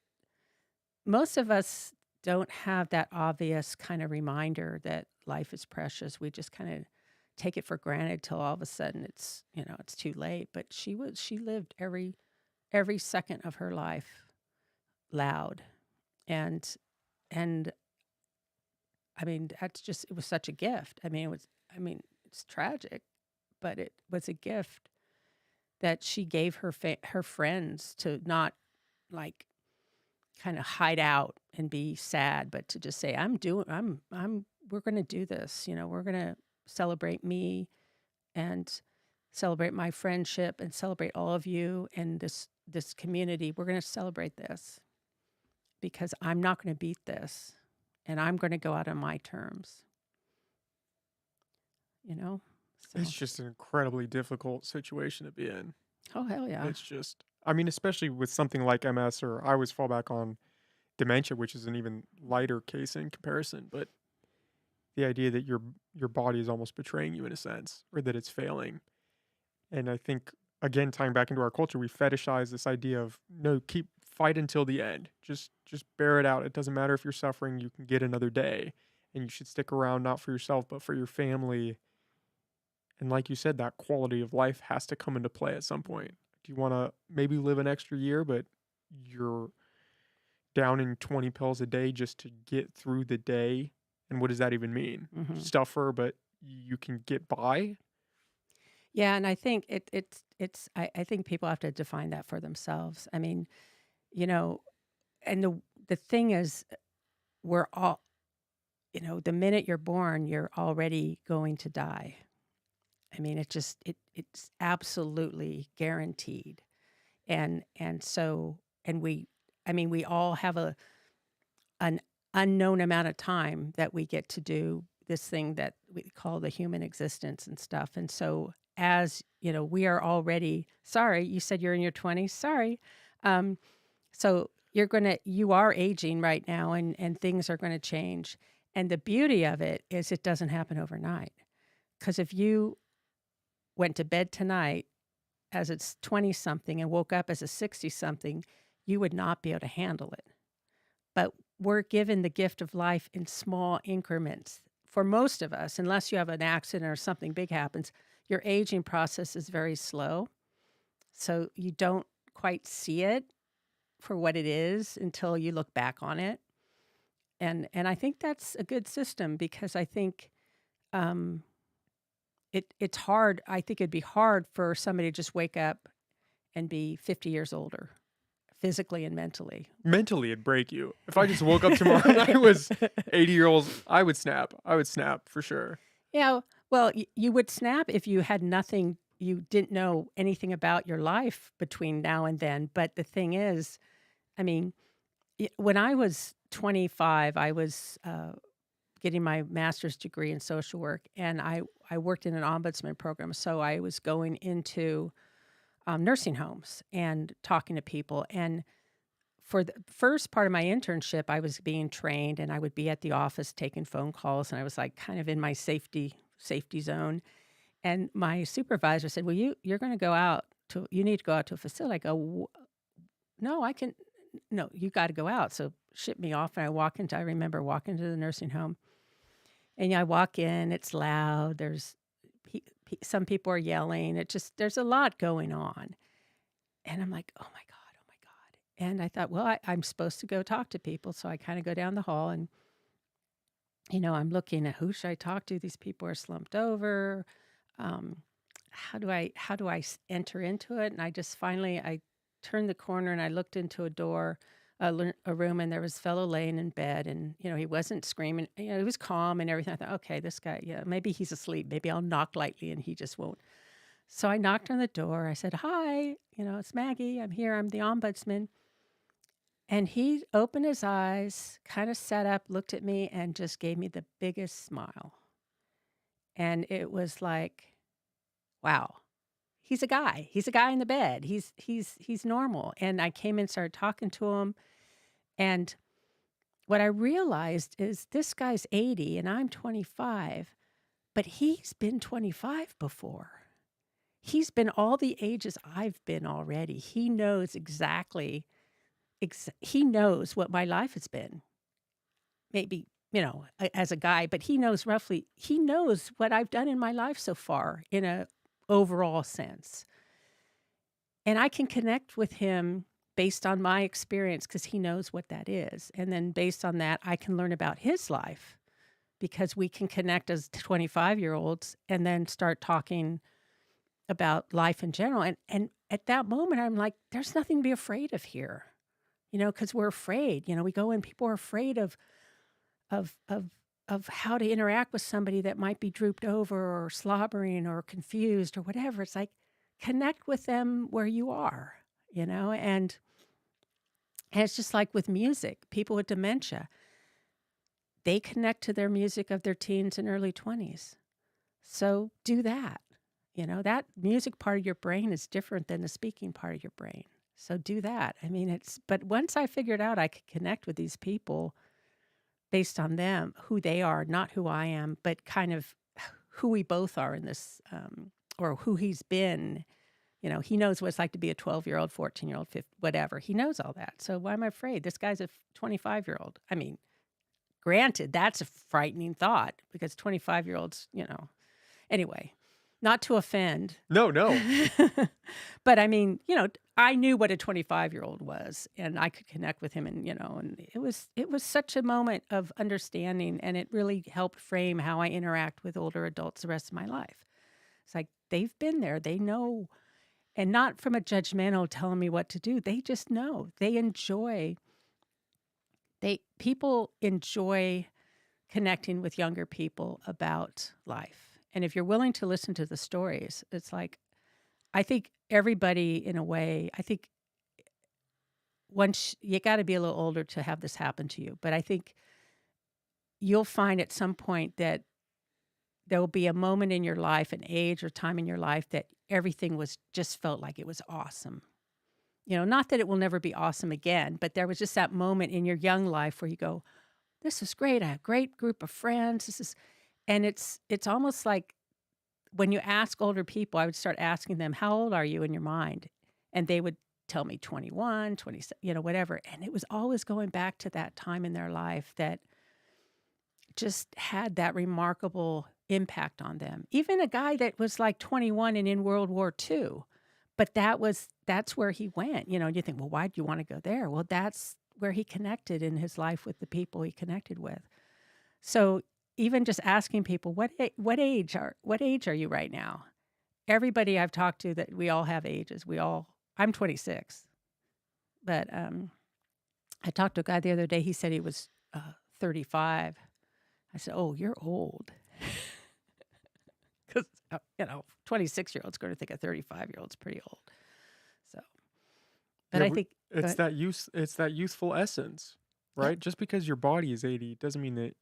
don't have that obvious kind of reminder that life is precious. We just kind of take it for granted till all of a sudden it's too late. But she lived every second of her life loud. And and I mean, it was such a gift. It's tragic, but it was a gift that she gave her friends to not like kind of hide out and be sad, but to just say, we're going to do this. We're going to celebrate me and celebrate my friendship and celebrate all of you and this community. We're going to celebrate this because I'm not going to beat this and I'm going to go out on my terms. You know? It's So, just an incredibly difficult situation to be in. oh hell yeah. It's just, I mean, especially with something like MS, or I always fall back on dementia, which is an even lighter case in comparison. But the idea that your body is almost betraying you in a sense, or that it's failing. And I think, again, tying back into our culture, we fetishize this idea of no, keep fight until the end. Just bear it out. It doesn't matter if you're suffering, you can get another day. And you should stick around not for yourself, but for your family. And like you said, that quality of life has to come into play at some point. Do you want to maybe live an extra year, but you're downing 20 pills a day just to get through the day? And what does that even mean? Hmm. Suffer, but you can get by? Yeah, and I think I think people have to define that for themselves. I mean, you know, and the thing is, we're all, the minute you're born, you're already going to die. I mean, it's absolutely guaranteed. And so and we I mean, we all have an unknown amount of time that we get to do this thing that we call the human existence and stuff. And so, as we are already sorry, you said you're in your 20s. Sorry. Um, so you are aging right now, and things are going to change. And the beauty of it is it doesn't happen overnight. Because if you went to bed tonight as it's 20 something and woke up as a 60 something, you would not be able to handle it. But we're given the gift of life in small increments. For most of us, unless you have an accident or something big happens, your aging process is very slow. So you don't quite see it for what it is until you look back on it. And I think that's a good system, because I think um, it's hard. I think it'd be hard for somebody to just wake up and be 50 years older, physically and mentally. Mentally, it'd break you. If I just woke up tomorrow and I was 80 years old, I would snap. I would snap for sure. Yeah, well, you would snap if you had nothing, you didn't know anything about your life between now and then. But the thing is, I mean, when I was 25, I was getting my master's degree in social work, and I worked in an ombudsman program. So I was going into nursing homes and talking to people. And for the first part of my internship, I was being trained, and I would be at the office taking phone calls, and I was like kind of in my safety zone. And my supervisor said, "Well, you're going to go out to you need to go out to a facility." I go, "No, I can. No, you got to go out." So ship me off, and I remember walking to the nursing home, and I walk in. It's loud. There's some people are yelling. There's a lot going on, and I'm like, "Oh my god, oh my god!" And I thought, well, I'm supposed to go talk to people, so I kind of go down the hall, and I'm looking at who should I talk to. These people are slumped over. Um, how do I enter into it? And I turned the corner and I looked into a room, and there was a fellow laying in bed, and he wasn't screaming. He was calm and everything. I thought, okay, this guy, yeah, maybe he's asleep. Maybe I'll knock lightly and he just won't. So I knocked on the door. I said, "Hi, it's Maggie. I'm here. I'm the ombudsman." And he opened his eyes, kind of sat up, looked at me, and just gave me the biggest smile. And it was like, wow, he's a guy. He's a guy in the bed. He's normal. And I came in and started talking to him. And what I realized is this guy's 80 and I'm 25, but he's been 25 before. He's been all the ages I've been already. He knows exactly, he knows what my life has been. Maybe, as a guy, but he knows what I've done in my life so far in a overall sense. And I can connect with him based on my experience because he knows what that is. And then based on that, I can learn about his life because we can connect as 25-year-olds and then start talking about life in general. And at that moment, I'm like, there's nothing to be afraid of here, because we're afraid. We go in, people are afraid of of how to interact with somebody that might be drooped over or slobbering or confused or whatever. It's like, connect with them where you are, and it's just like with music. People with dementia, they connect to their music of their teens and early 20s. So do that. That music part of your brain is different than the speaking part of your brain. So do that. I mean, but once I figured out I could connect with these people based on them, who they are, not who I am, but kind of who we both are in this, or who he's been. He knows what it's like to be a 12-year-old, 14-year-old, whatever. He knows all that. So why am I afraid? This guy's a 25-year-old. I mean, granted, that's a frightening thought because 25-year-olds, anyway, not to offend. No, no. But I mean, I knew what a 25-year-old was and I could connect with him and it was such a moment of understanding, and it really helped frame how I interact with older adults the rest of my life. It's like they've been there, they know, and not from a judgmental telling me what to do. They just know. People enjoy connecting with younger people about life. And if you're willing to listen to the stories, it's like, I think everybody, in a way, I think once you got to be a little older to have this happen to you. But I think you'll find at some point that there will be a moment in your life, an age or time in your life that everything just felt like it was awesome. Not that it will never be awesome again, but there was just that moment in your young life where you go, this is great. I have a great group of friends. And it's almost like when you ask older people, I would start asking them, how old are you in your mind? And they would tell me 21, 20, whatever. And it was always going back to that time in their life that just had that remarkable impact on them. Even a guy that was like 21 and in World War II, but that's where he went. You think, well, why do you want to go there? Well, that's where he connected in his life with the people he connected with. So even just asking people, what age are you right now? Everybody I've talked to, that we all have ages. I'm 26, but I talked to a guy the other day. He said he was 35. I said, oh, you're old. Because, 26-year-old's going to think a 35-year-old's pretty old. So, but Yeah, I think it's that youthful essence, right? Yeah. Just because your body is 80 doesn't mean that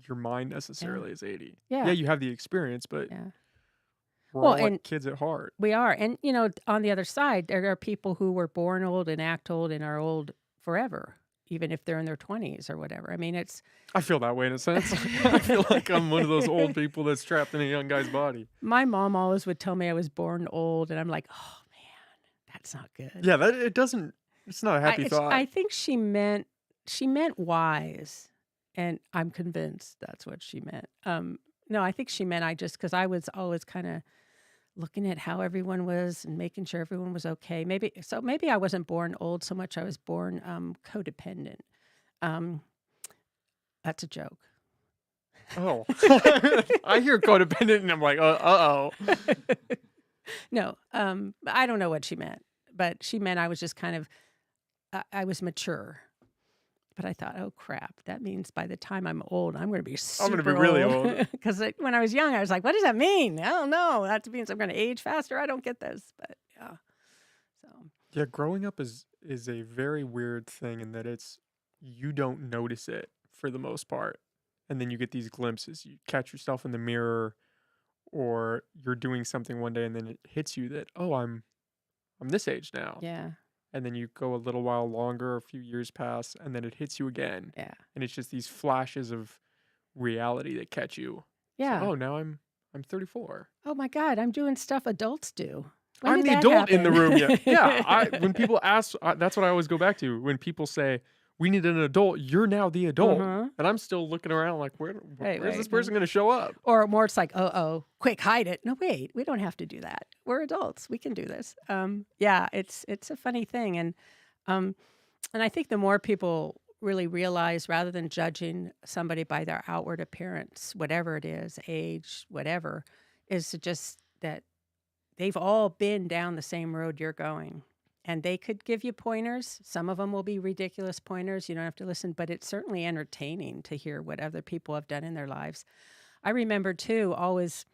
your mind necessarily is 80. Yeah. Yeah, you have the experience, but Yeah. we're Well, all like and kids at heart. we are. And, on the other side, there are people who were born old and act old and are old forever, even if they're in their 20s or whatever. I mean, it's... I feel that way in a sense. I feel like I'm one of those old people that's trapped in a young guy's body. My mom always would tell me I was born old, and I'm like, oh, man, that's not good. Yeah, it's not a happy thought. I think she meant wise, and I'm convinced that's what she meant. No, I think she meant because I was always kind of looking at how everyone was and making sure everyone was okay. Maybe I wasn't born old so much. I was born codependent. That's a joke. Oh, I hear codependent and I'm like, uh-oh. No, I don't know what she meant, but she meant I was just kind of, I was mature. But I thought, oh crap, that means by the time I'm old, I'm going to be super I'm going to be really old. Because when I was young, I was like, what does that mean? I don't know. That means I'm going to age faster. I don't get this. But yeah. So. Yeah, growing up is a very weird thing in that you don't notice it for the most part. And then you get these glimpses. You catch yourself in the mirror, or you're doing something one day and then it hits you that, oh, I'm this age now. Yeah. And then you go a little while longer, a few years pass, and then it hits you again. Yeah. And it's just these flashes of reality that catch you. Yeah. So, oh, now I'm 34. Oh my God, I'm doing stuff adults do. When I'm did the that adult in the happen? room. Yeah. When people ask, that's what I always go back to. When people say, we need an adult, you're now the adult. And I'm still looking around like, where's this person going to show up? Or more, it's like, quick, hide it. No, wait, we don't have to do that. We're adults. We can do this. Yeah, it's a funny thing. And I think the more people really realize, rather than judging somebody by their outward appearance, whatever it is, age, whatever, is just that they've all been down the same road you're going. And they could give you pointers. Some of them will be ridiculous pointers. You don't have to listen, but it's certainly entertaining to hear what other people have done in their lives. I remember, too, always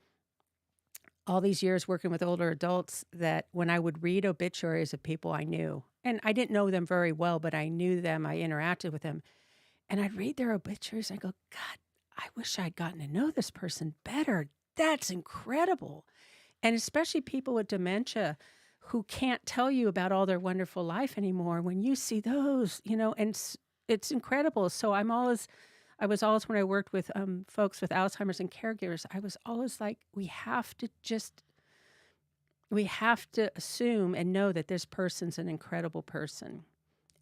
all these years working with older adults, that when I would read obituaries of people I knew, and I didn't know them very well, but I knew them, I interacted with them, and I'd read their obituaries and I go, God, I wish I'd gotten to know this person better. That's incredible. And especially people with dementia who can't tell you about all their wonderful life anymore. When you see those, and it's incredible. So I was always, when I worked with folks with Alzheimer's and caregivers, I was always like, we have to assume and know that this person's an incredible person.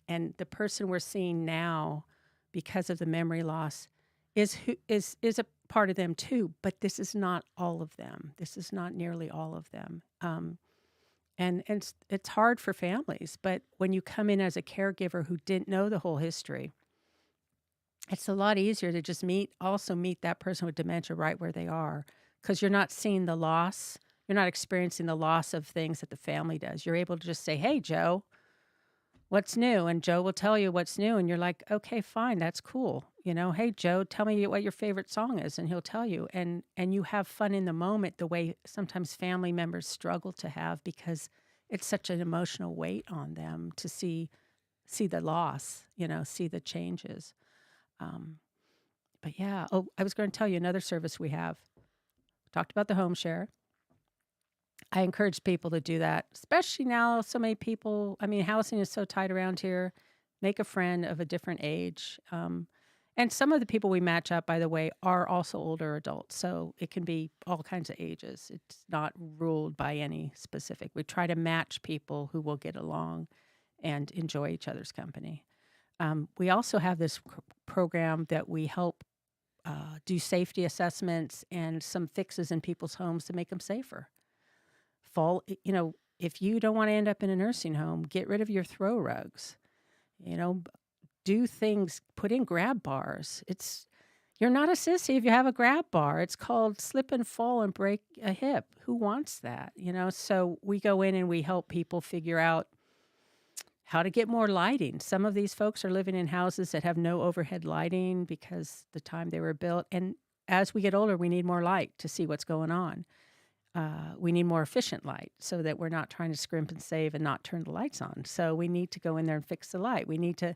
And the person we're seeing now, because of the memory loss, is a part of them too. But this is not all of them. This is not nearly all of them. And it's hard for families. But when you come in as a caregiver who didn't know the whole history, it's a lot easier to just meet that person with dementia right where they are, because you're not seeing the loss. You're not experiencing the loss of things that the family does. You're able to just say, "Hey, Joe, what's new?" And Joe will tell you what's new. And you're like, "Okay, fine. That's cool. Hey, Joe, tell me what your favorite song is." And he'll tell you. And you have fun in the moment, the way sometimes family members struggle to have, because it's such an emotional weight on them to see the loss, see the changes. Um, but yeah. Oh, I was going to tell you another service we have. Talked about the home share. I encourage people to do that, especially now. So many people, I mean, housing is so tight around here. Make a friend of a different age. And some of the people we match up, by the way, are also older adults. So it can be all kinds of ages. It's not ruled by any specific. We try to match people who will get along and enjoy each other's company. We also have this program that we help do safety assessments and some fixes in people's homes to make them safer. If you don't want to end up in a nursing home, get rid of your throw rugs. You know, do things, put in grab bars. You're not a sissy if you have a grab bar. It's called slip and fall and break a hip. Who wants that? So we go in and we help people figure out how to get more lighting. Some of these folks are living in houses that have no overhead lighting because the time they were built. And as we get older, we need more light to see what's going on. We need more efficient light so that we're not trying to scrimp and save and not turn the lights on. So we need to go in there and fix the light. We need to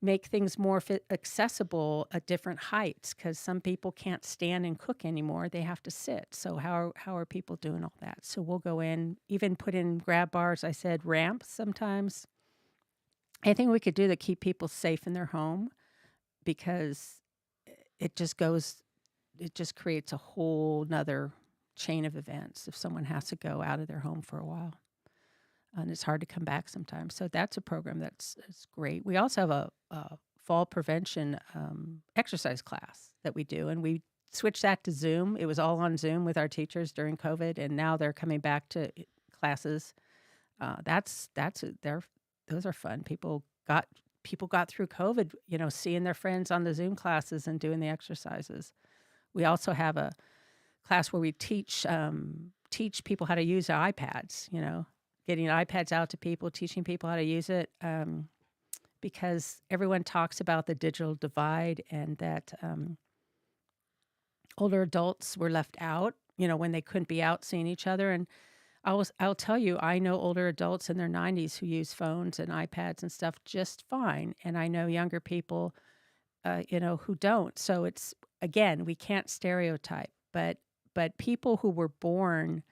make things more accessible at different heights, because some people can't stand and cook anymore. They have to sit. So how are people doing all that? So we'll go in, even put in grab bars. I said ramps sometimes. Anything we could do to keep people safe in their home, because it just creates a whole nother chain of events if someone has to go out of their home for a while. And it's hard to come back sometimes. So that's a program that's great. We also have a fall prevention exercise class that we do, and we switched that to Zoom. It was all on Zoom with our teachers during COVID, and now they're coming back to classes. Those are fun. People got through COVID, seeing their friends on the Zoom classes and doing the exercises. We also have a class where we teach people how to use iPads, getting iPads out to people, teaching people how to use it, because everyone talks about the digital divide and that older adults were left out, when they couldn't be out seeing each other. And I'll tell you, I know older adults in their 90s who use phones and iPads and stuff just fine. And I know younger people, who don't. So it's, again, we can't stereotype, but people who were born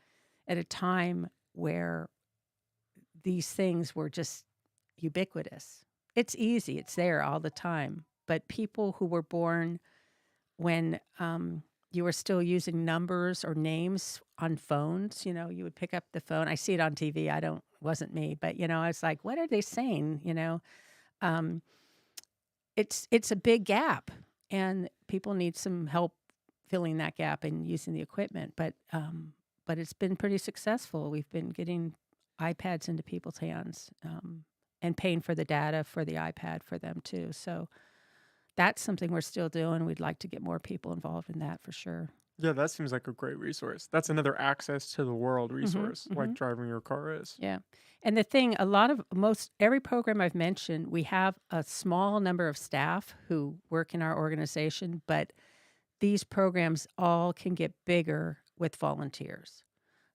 at a time where these things were just ubiquitous. It's easy. It's there all the time. But people who were born when you were still using numbers or names on phones, you would pick up the phone. I see it on TV. Wasn't me, but I was like, what are they saying? It's a big gap, and people need some help filling that gap and using the equipment. But it's been pretty successful. We've been getting iPads into people's hands, and paying for the data for the iPad for them too. So that's something we're still doing. We'd like to get more people involved in that for sure. Yeah, that seems like a great resource. That's another access to the world resource, like driving your car is. Yeah. And the thing, every program I've mentioned, we have a small number of staff who work in our organization, but these programs all can get bigger with volunteers.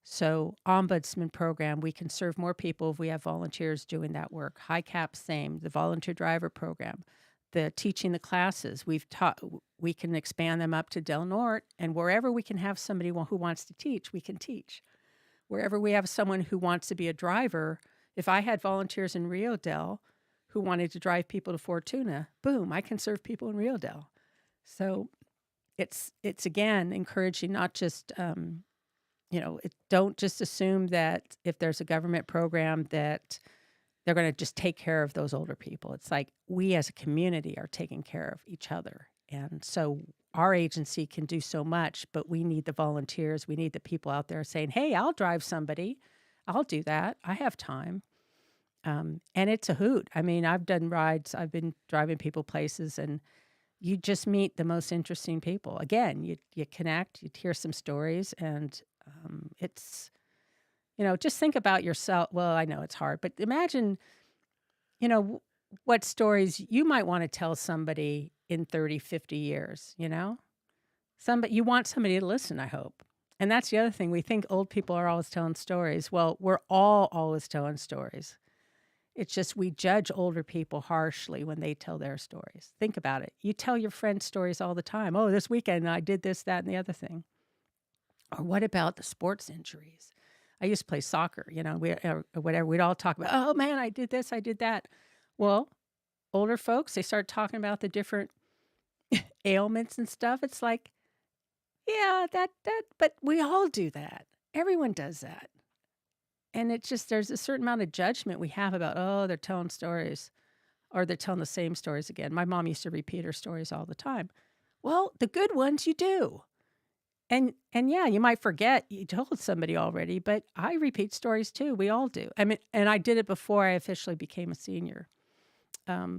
So ombudsman program, we can serve more people if we have volunteers doing that work. High cap, same. The volunteer driver program. the teaching the classes. We can expand them up to Del Norte, and wherever we can have somebody who wants to teach, we can teach. Wherever we have someone who wants to be a driver, if I had volunteers in Rio Del who wanted to drive people to Fortuna, boom, I can serve people in Rio Del. So it's again encouraging, not just don't just assume that if there's a government program that they're going to just take care of those older people. It's like we as a community are taking care of each other. And so our agency can do so much, but we need the volunteers. We need the people out there saying, hey, I'll drive somebody. I'll do that. I have time. And it's a hoot. I mean, I've done rides. I've been driving people places, and you just meet the most interesting people. Again, you connect, you hear some stories, and it's, just think about yourself. Well, I know it's hard, but imagine, what stories you might want to tell somebody in 30, 50 years, you want somebody to listen, I hope. And that's the other thing. We think old people are always telling stories. Well, we're all always telling stories. It's just we judge older people harshly when they tell their stories. Think about it. You tell your friends stories all the time. Oh, this weekend I did this, that, and the other thing. Or what about the sports injuries? I used to play soccer, or whatever. We'd all talk about, oh man, I did this, I did that. Well, older folks, they start talking about the different ailments and stuff. It's like, yeah, but we all do that. Everyone does that. And it's just, there's a certain amount of judgment we have about, oh, they're telling stories, or they're telling the same stories again. My mom used to repeat her stories all the time. Well, the good ones you do. And yeah, you might forget you told somebody already, but I repeat stories too. We all do. I mean, and I did it before I officially became a senior.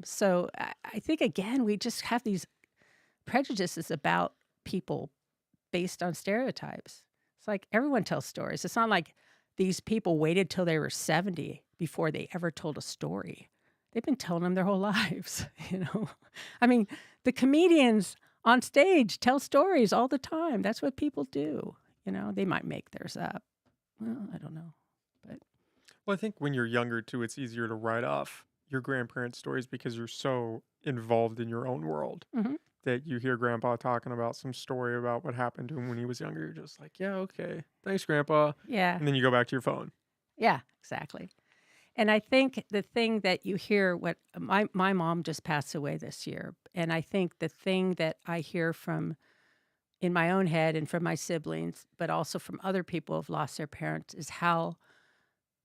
So I think, again, we just have these prejudices about people based on stereotypes. It's like everyone tells stories. It's not like these people waited till they were 70 before they ever told a story. They've been telling them their whole lives, I mean, the comedians on stage tell stories all the time. That's what people do. They might make theirs up. Well, I don't know. But Well, I think when you're younger too, it's easier to write off your grandparents' stories because you're so involved in your own world mhm. that you hear grandpa talking about some story about what happened to him when he was younger. You're just like, yeah, okay. Thanks, grandpa. Yeah. And then you go back to your phone. Yeah, exactly. And I think the thing that you hear, what my mom just passed away this year, and I think the thing that I hear from in my own head and from my siblings, but also from other people who've lost their parents, is how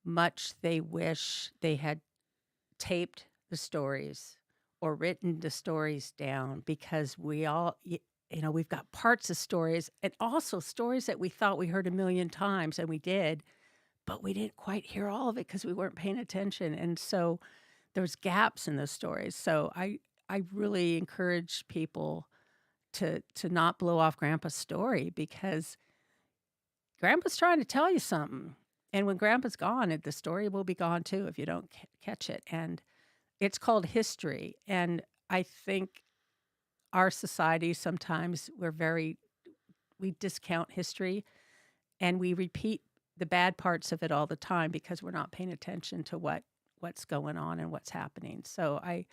much they wish they had taped the stories or written the stories down, because we all, we've got parts of stories and also stories that we thought we heard a million times, and we did, but we didn't quite hear all of it because we weren't paying attention. And so there's gaps in those stories. So I really encourage people to not blow off Grandpa's story, because Grandpa's trying to tell you something. And when Grandpa's gone, the story will be gone too if you don't catch it. And it's called history. And I think our society sometimes we discount history, and we repeat the bad parts of it all the time because we're not paying attention to what's going on and what's happening. So I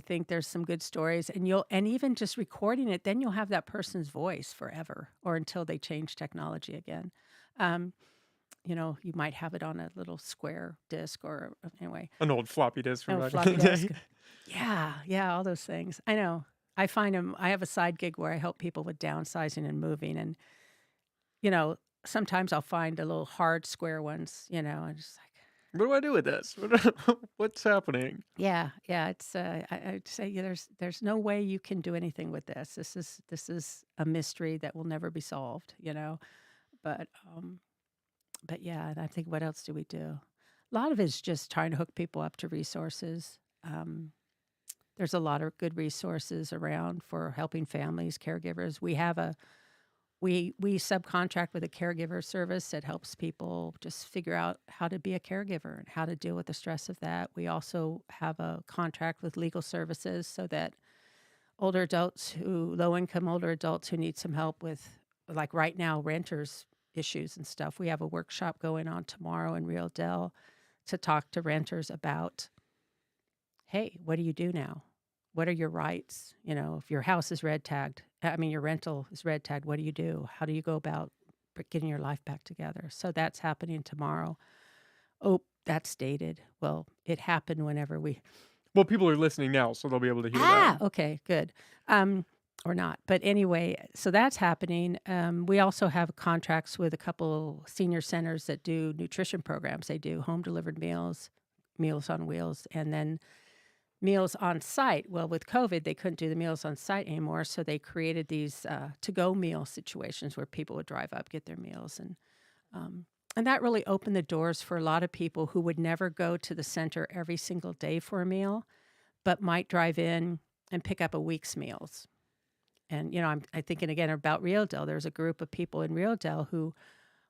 think there's some good stories, and even just recording it, then you'll have that person's voice forever, or until they change technology again. Um, you might have it on a little square disc, or anyway, An old floppy disk from oh, back in floppy the day. disk. Yeah, all those things. I know. I find them. I have a side gig where I help people with downsizing and moving, and sometimes I'll find a little hard square ones. And just like, What do I do with this? What's happening? yeah. It's I'd say, yeah, there's no way you can do anything with this. This is a mystery that will never be solved. But yeah, and I think, what else do we do? A lot of it is just trying to hook people up to resources. There's a lot of good resources around for helping families, caregivers. We subcontract with a caregiver service that helps people just figure out how to be a caregiver and how to deal with the stress of that. We also have a contract with legal services so that low-income older adults who need some help with, like right now, renters issues and stuff. We have a workshop going on tomorrow in Real Del to talk to renters about hey, what do you do now? What are your rights? You know, if your house is red tagged, I mean, your rental is red tagged, what do you do? How do you go about getting your life back together? So that's happening tomorrow. Oh, that's dated. Well, it happened whenever we. Well, people are listening now, so they'll be able to hear that. Okay, good. Or not. But anyway, so that's happening. We also have contracts with a couple senior centers that do nutrition programs. They do home delivered meals, meals on wheels, and then meals on site. Well, with COVID, they couldn't do the meals on site anymore, so they created these to-go meal situations where people would drive up, get their meals, and that really opened the doors for a lot of people who would never go to the center every single day for a meal, but might drive in and pick up a week's meals. And I'm thinking again about Realdale. There's a group of people in Realdale who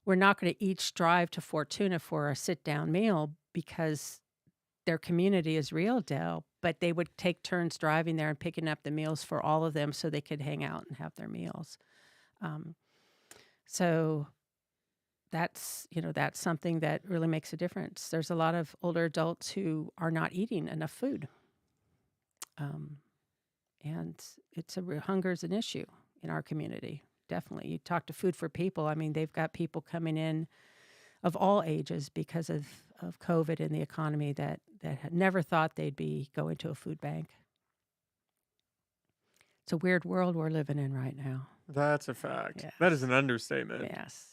were not going to each drive to Fortuna for a sit-down meal because their community is Realdale, but they would take turns driving there and picking up the meals for all of them so they could hang out and have their meals. So that's something that really makes a difference. There's a lot of older adults who are not eating enough food. And hunger is an issue in our community. Definitely. You talk to Food for People. I mean, they've got people coming in of all ages because of COVID and the economy that had never thought they'd be going to a food bank. It's a weird world we're living in right now. That's a fact. That is an understatement. Yes.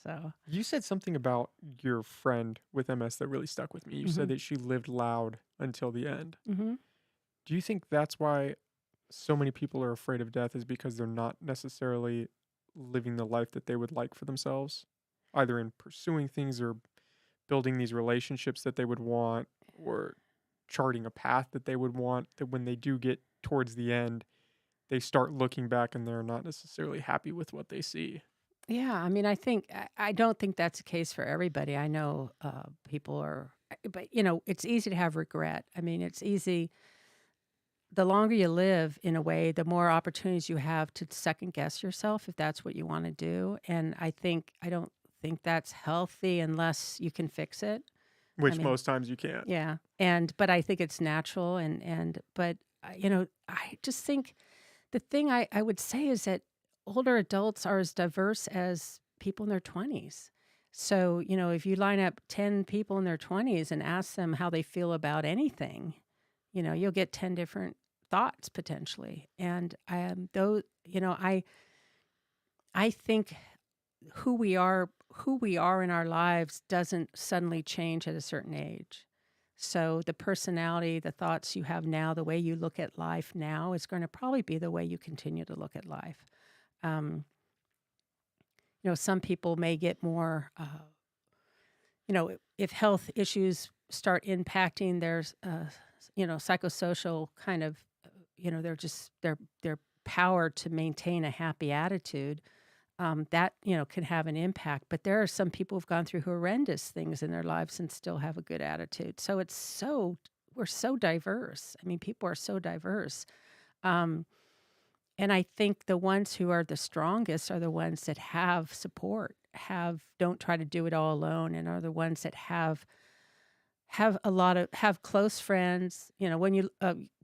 So You said something about your friend with MS that really stuck with me. You said that she lived loud until the end. mm-hmm. Do you think that's why so many people are afraid of death, is because they're not necessarily living the life that they would like for themselves, either in pursuing things or building these relationships that they would want, or charting a path that they would want, that when they do get towards the end, they start looking back and they're not necessarily happy with what they see? Yeah, I mean, I don't think that's the case for everybody. I know people are, but it's easy to have regret. I mean, it's easy. The longer you live, in a way, the more opportunities you have to second guess yourself if that's what you want to do. And I don't think that's healthy unless you can fix it. Which most times you can't. Yeah, but I think it's natural, but I just think the thing I would say is that older adults are as diverse as people in their 20s. So, if you line up 10 people in their 20s and ask them how they feel about anything, you'll get 10 different thoughts potentially. And I think who we are in our lives doesn't suddenly change at a certain age. So the personality, the thoughts you have now, the way you look at life now is going to probably be the way you continue to look at life. Some people may get more, if health issues start impacting their, psychosocial kind of, their power to maintain a happy attitude, that, can have an impact. But there are some people who've gone through horrendous things in their lives and still have a good attitude. So we're so diverse. I mean, people are so diverse. And I think the ones who are the strongest are the ones that have support, don't try to do it all alone, and are the ones that have close friends. When you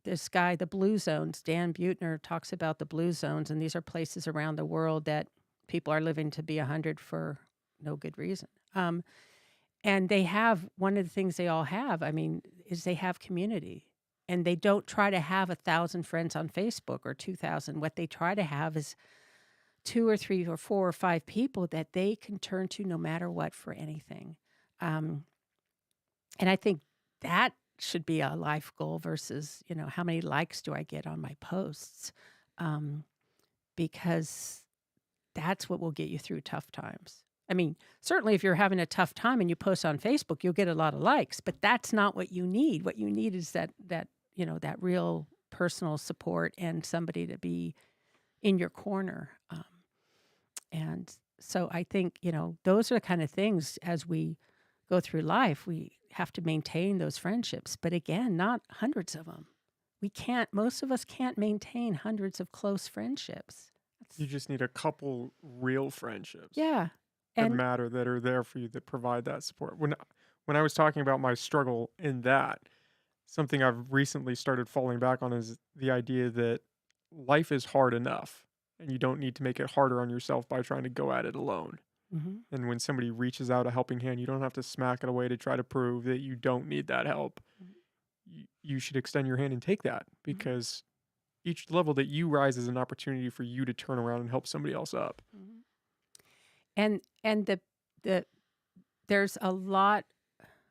this guy, the blue zones, Dan Buettner talks about the blue zones, and these are places around the world that people are living to be 100 for no good reason. And they have, one of the things they all have, I mean, is they have community. And they don't try to have 1,000 friends on Facebook or 2,000. What they try to have is 2 or 3 or 4 or 5 people that they can turn to no matter what for anything. And I think that should be a life goal versus, how many likes do I get on my posts? Because that's what will get you through tough times. I mean, certainly if you're having a tough time and you post on Facebook, you'll get a lot of likes, but that's not what you need. What you need is that real personal support and somebody to be in your corner. And so I think, those are the kind of things as we go through life, we have to maintain those friendships. But again, not hundreds of them. Most of us can't maintain hundreds of close friendships. You just need a couple real friendships. Yeah. That matter, that are there for you, that provide that support. When I was talking about my struggle in that, something I've recently started falling back on is the idea that life is hard enough and you don't need to make it harder on yourself by trying to go at it alone. Mhm. And when somebody reaches out a helping hand, you don't have to smack it away to try to prove that you don't need that help. Mhm. You should extend your hand and take that, Mhm. because each level that you rise is an opportunity for you to turn around and help somebody else up. Mhm. And the there's a lot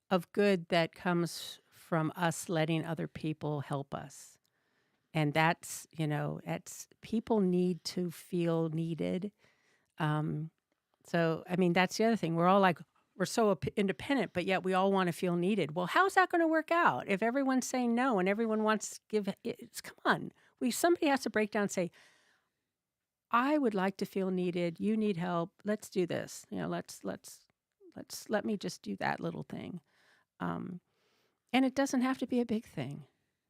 of good that comes from us letting other people help us. And that's, that's people need to feel needed. Um, so, I mean, that's the other thing. We're all like, we're so independent, but yet we all want to feel needed. Well, how's that going to work out if everyone's saying no and everyone wants to give? Come on, somebody has to break down and say, I would like to feel needed. You need help. Let's do this. Let me just do that little thing. Um, and it doesn't have to be a big thing,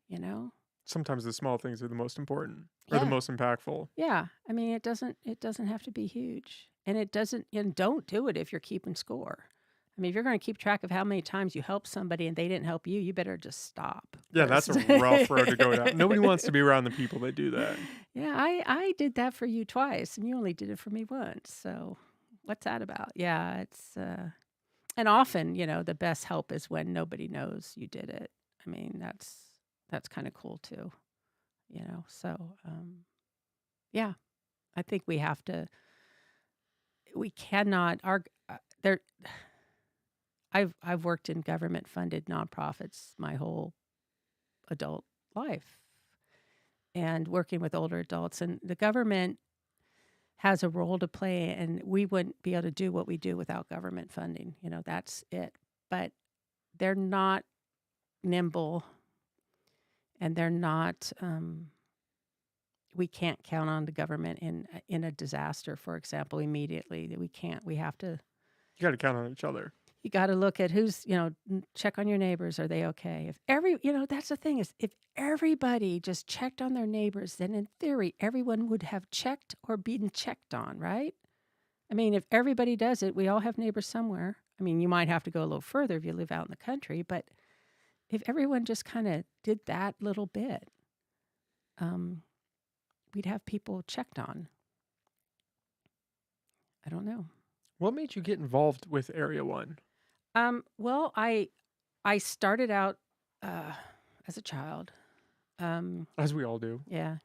you know? Sometimes the small things are the most important or the Yeah. most impactful. Yeah. I mean, it doesn't have to be huge. And it doesn't, and don't do it if you're keeping score. I mean, if you're going to keep track of how many times you helped somebody and they didn't help you, you better just stop. Yeah, that's 'Cause a rough road to go down. Nobody wants to be around the people that do that. yeah, I did that for you twice and you only did it for me once. So what's that about? Yeah, and often, the best help is when nobody knows you did it. I mean, that's kind of cool too, So, yeah, I think we cannot there I've worked in government funded nonprofits my whole adult life and working with older adults, and the government has a role to play, and we wouldn't be able to do what we do without government funding. That's it. But they're not nimble, and they're not. We can't count on the government in a disaster, for example, immediately. That we can't. We have to. You got to count on each other. You got to look at check on your neighbors. Are they okay? That's the thing is, if everybody just checked on their neighbors, then in theory, everyone would have checked or been checked on, right? I mean, if everybody does it, we all have neighbors somewhere. I mean, you might have to go a little further if you live out in the country, but if everyone just kind of did that little bit, um, we'd have people checked on. I don't know. What made you get involved with Area 1? Well, I started out as a child. As we all do. Yeah,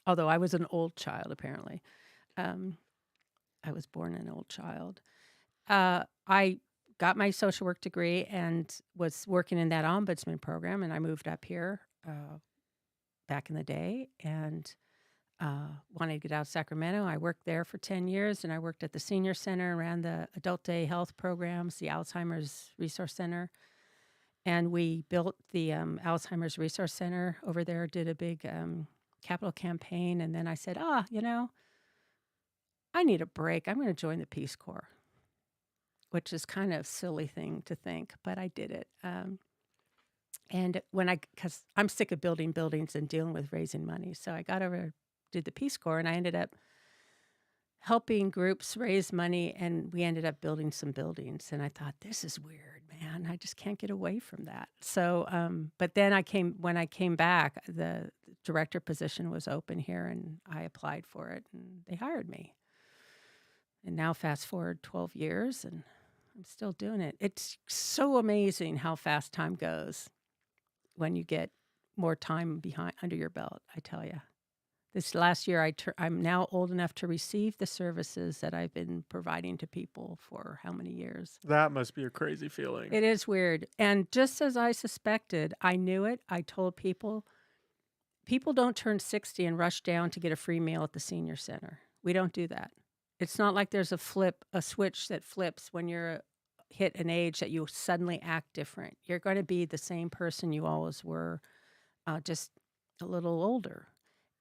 although I was an old child, apparently. Um, I was born an old child. I got my social work degree and was working in that ombudsman program, and I moved up here back in the day and wanted to get out of Sacramento. I worked there for 10 years, and I worked at the senior center, ran the adult day health programs, the Alzheimer's Resource Center. And we built the Alzheimer's Resource Center over there, did a big capital campaign. And then I said, I need a break. I'm going to join the Peace Corps, which is kind of a silly thing to think, but I did it. And because I'm sick of building buildings and dealing with raising money. So I got over, did the Peace Corps, and I ended up helping groups raise money, and we ended up building some buildings. And I thought, this is weird, man. I just can't get away from that. So, but then when I came back, the director position was open here, and I applied for it, and they hired me. And now fast forward 12 years, and I'm still doing it. It's so amazing how fast time goes when you get more time under your belt, I tell you. This last year, I'm now old enough to receive the services that I've been providing to people for how many years? That must be a crazy feeling. It is weird. And just as I suspected, I knew it. I told people don't turn 60 and rush down to get a free meal at the senior center. We don't do that. It's not like there's a switch that flips when you're hit an age that you suddenly act different. You're going to be the same person you always were, just a little older.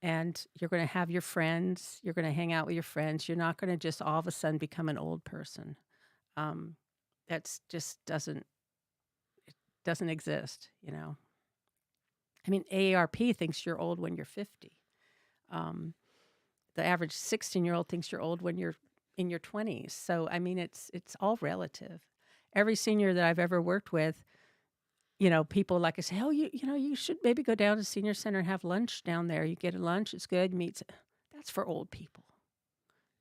And you're going to have your friends. You're going to hang out with your friends. You're not going to just all of a sudden become an old person. That's just doesn't exist. I mean, AARP thinks you're old when you're 50. The average 16-year-old thinks you're old when you're in your 20s. So I mean, it's all relative. Every senior that I've ever worked with, people like I say, oh, you should maybe go down to senior center and have lunch down there. You get a lunch, it's good. Meets. That's for old people.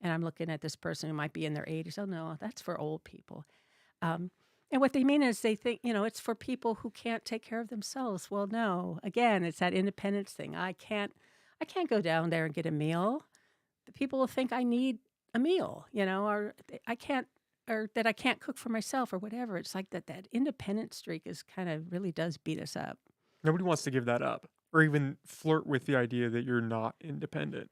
And I'm looking at this person who might be in their 80s. Oh no, that's for old people. Um, and what they mean is they think, it's for people who can't take care of themselves. Well, no. Again, it's that independence thing. I can't go down there and get a meal. The people will think I need a meal, or I can't, or that I can't cook for myself or whatever. It's like that independent streak is kind of really does beat us up. Nobody wants to give that up or even flirt with the idea that you're not independent.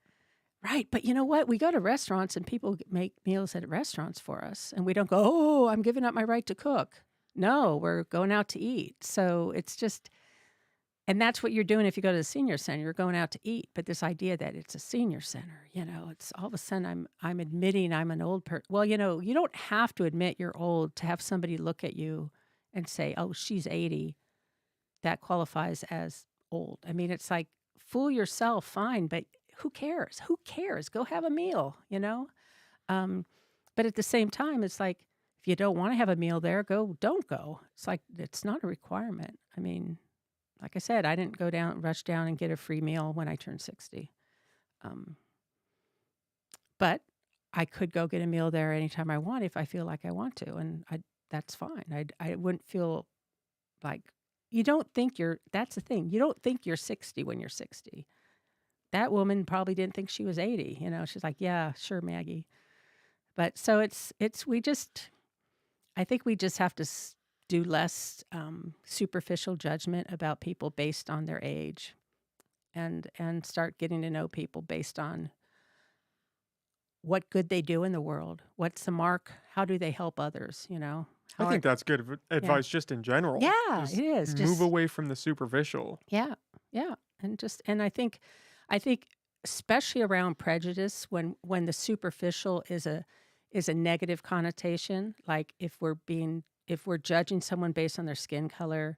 Right. But you know what? We go to restaurants and people make meals at restaurants for us. And we don't go, oh, I'm giving up my right to cook. No, we're going out to eat. So it's just, and that's what you're doing if you go to the senior center. You're going out to eat. But this idea that it's a senior center, it's all of a sudden I'm admitting I'm an old person. Well, you don't have to admit you're old to have somebody look at you and say, oh, she's 80. That qualifies as old. I mean, it's like, fool yourself, fine, but who cares? Who cares? Go have a meal, But at the same time, it's like, if you don't want to have a meal there, don't go. It's like, it's not a requirement. I mean, like I said, I didn't rush down and get a free meal when I turned 60. But I could go get a meal there anytime I want if I feel like I want to. And that's fine. I wouldn't feel like, that's the thing. You don't think you're 60 when you're 60. That woman probably didn't think she was 80. She's like, yeah, sure, Maggie. But so I think we just have to do less superficial judgment about people based on their age and start getting to know people based on what good they do in the world. What's the mark? How do they help others? I think that's good advice just in general. Yeah, Just it is. move away from the superficial. Yeah, yeah, and I think especially around prejudice when the superficial is a negative connotation, like if we're judging someone based on their skin color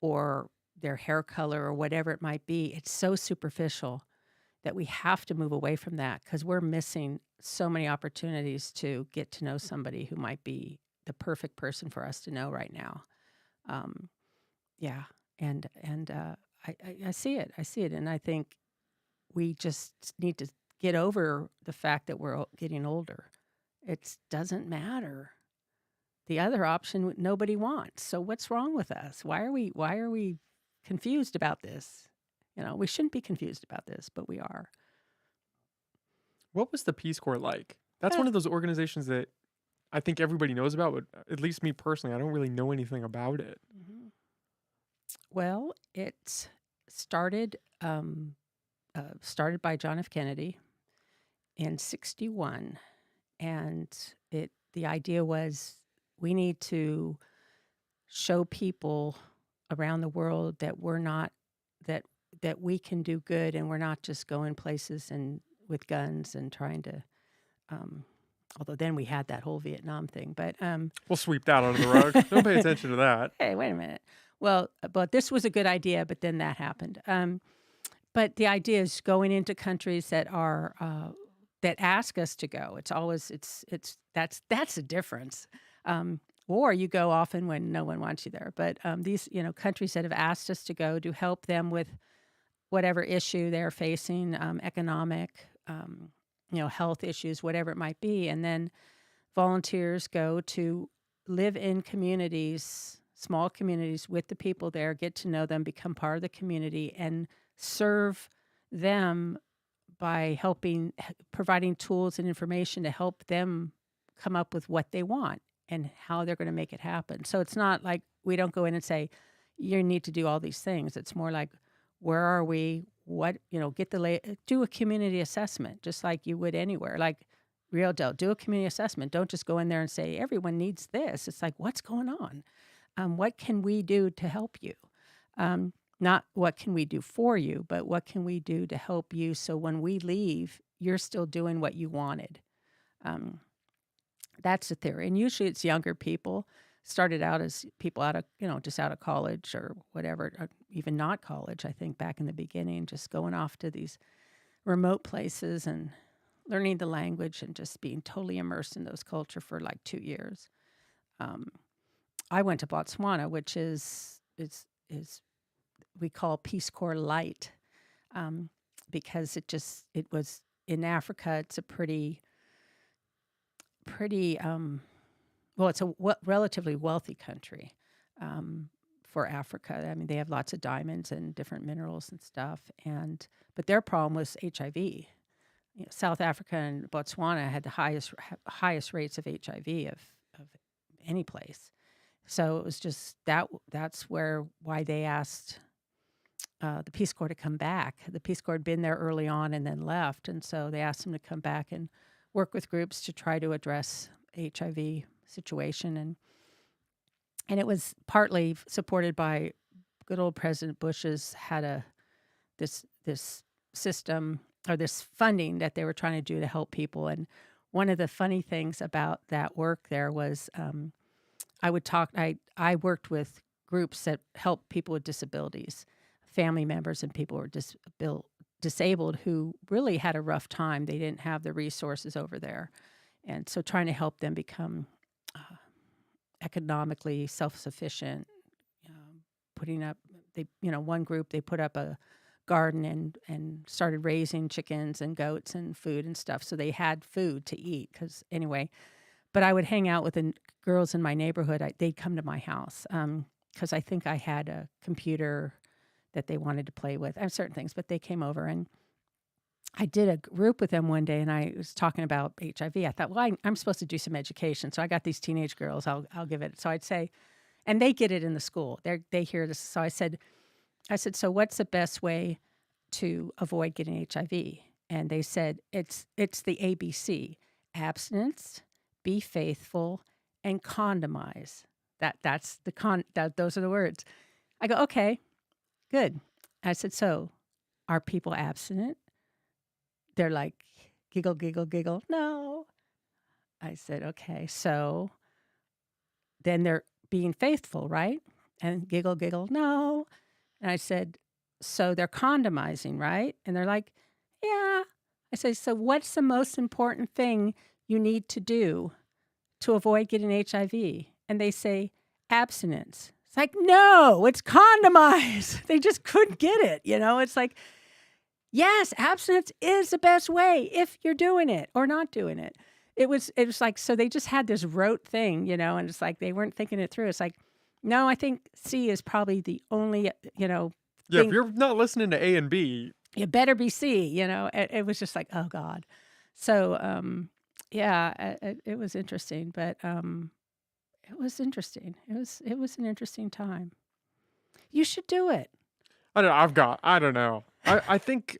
or their hair color or whatever it might be, it's so superficial that we have to move away from that because we're missing so many opportunities to get to know somebody who might be the perfect person for us to know right now. Yeah, and I see it. I see it, and I think we just need to get over the fact that we're getting older. It doesn't matter. The other option nobody wants. So what's wrong with us? Why are we confused about this? We shouldn't be confused about this, but we are. What was the Peace Corps like? That's one of those organizations that I think everybody knows about, but at least me personally, I don't really know anything about it. Mm-hmm. Well, it started by John F. Kennedy in '61, and the idea was we need to show people around the world that we're not that we can do good, and we're not just going places and with guns and trying to. Although then we had that whole Vietnam thing, but we'll sweep that under the rug. Don't pay attention to that. Hey, wait a minute. Well, but this was a good idea, but then that happened. But the idea is going into countries that are that ask us to go. That's a difference. Or you go often when no one wants you there. But these countries that have asked us to go to help them with whatever issue they're facing, economic, health issues, whatever it might be, and then volunteers go to live in communities, small communities with the people there, get to know them, become part of the community, and serve them by providing tools and information to help them come up with what they want and how they're going to make it happen. So it's not like we don't go in and say, you need to do all these things. It's more like, where are we? What, do a community assessment, just like you would anywhere. Like, real deal, do a community assessment. Don't just go in there and say, everyone needs this. It's like, what's going on? What can we do to help you? Not what can we do for you, but what can we do to help you so when we leave, you're still doing what you wanted. That's the theory. And usually it's younger people, started out as people out of, just out of college or whatever, or even not college, I think, back in the beginning, just going off to these remote places and learning the language and just being totally immersed in those culture for like 2 years. I went to Botswana, which is is we call Peace Corps light, because it was in Africa. It's a pretty well, it's a relatively wealthy country, for Africa. I mean, they have lots of diamonds and different minerals and stuff, but their problem was HIV. South Africa and Botswana had the highest rates of HIV of any place. So it was just that's why they asked the Peace Corps to come back. The Peace Corps had been there early on and then left, and so they asked them to come back and work with groups to try to address HIV situation, and it was partly supported by good old President Bush's had this system or this funding that they were trying to do to help people. And one of the funny things about that work there was I worked with groups that help people with disabilities, family members and people who were disabled who really had a rough time. They didn't have the resources over there. And so trying to help them become economically self-sufficient, putting up, one group, they put up a garden and started raising chickens and goats and food and stuff. So they had food to eat but I would hang out with the girls in my neighborhood. They'd come to my house because I think I had a computer that they wanted to play with. I have certain things, but they came over and I did a group with them one day, and I was talking about HIV. I thought, well, I'm supposed to do some education, so I got these teenage girls. I'll give it. So I'd say, and they get it in the school. They hear this. So I said, so what's the best way to avoid getting HIV? And they said, it's the ABC: abstinence, be faithful, and condomize. Those are the words. I go, okay, good. I said, so are people abstinent? They're like, giggle, giggle, giggle. No. I said, okay, so then they're being faithful, right? And giggle, giggle, no. And I said, so they're condomizing, right? And they're like, yeah. I said, so what's the most important thing you need to do to avoid getting HIV? And they say, abstinence. It's like, no, it's condomize. They just couldn't get it. It's like, yes, abstinence is the best way if you're doing it or not doing it. It was like, so they just had this rote thing, and it's like they weren't thinking it through. It's like, no, I think C is probably the only, Yeah, thing. if you're not listening to A and B, it better be C, It was just like, oh God. So, it was interesting, but it was interesting. It was an interesting time. You should do it. I don't know. I think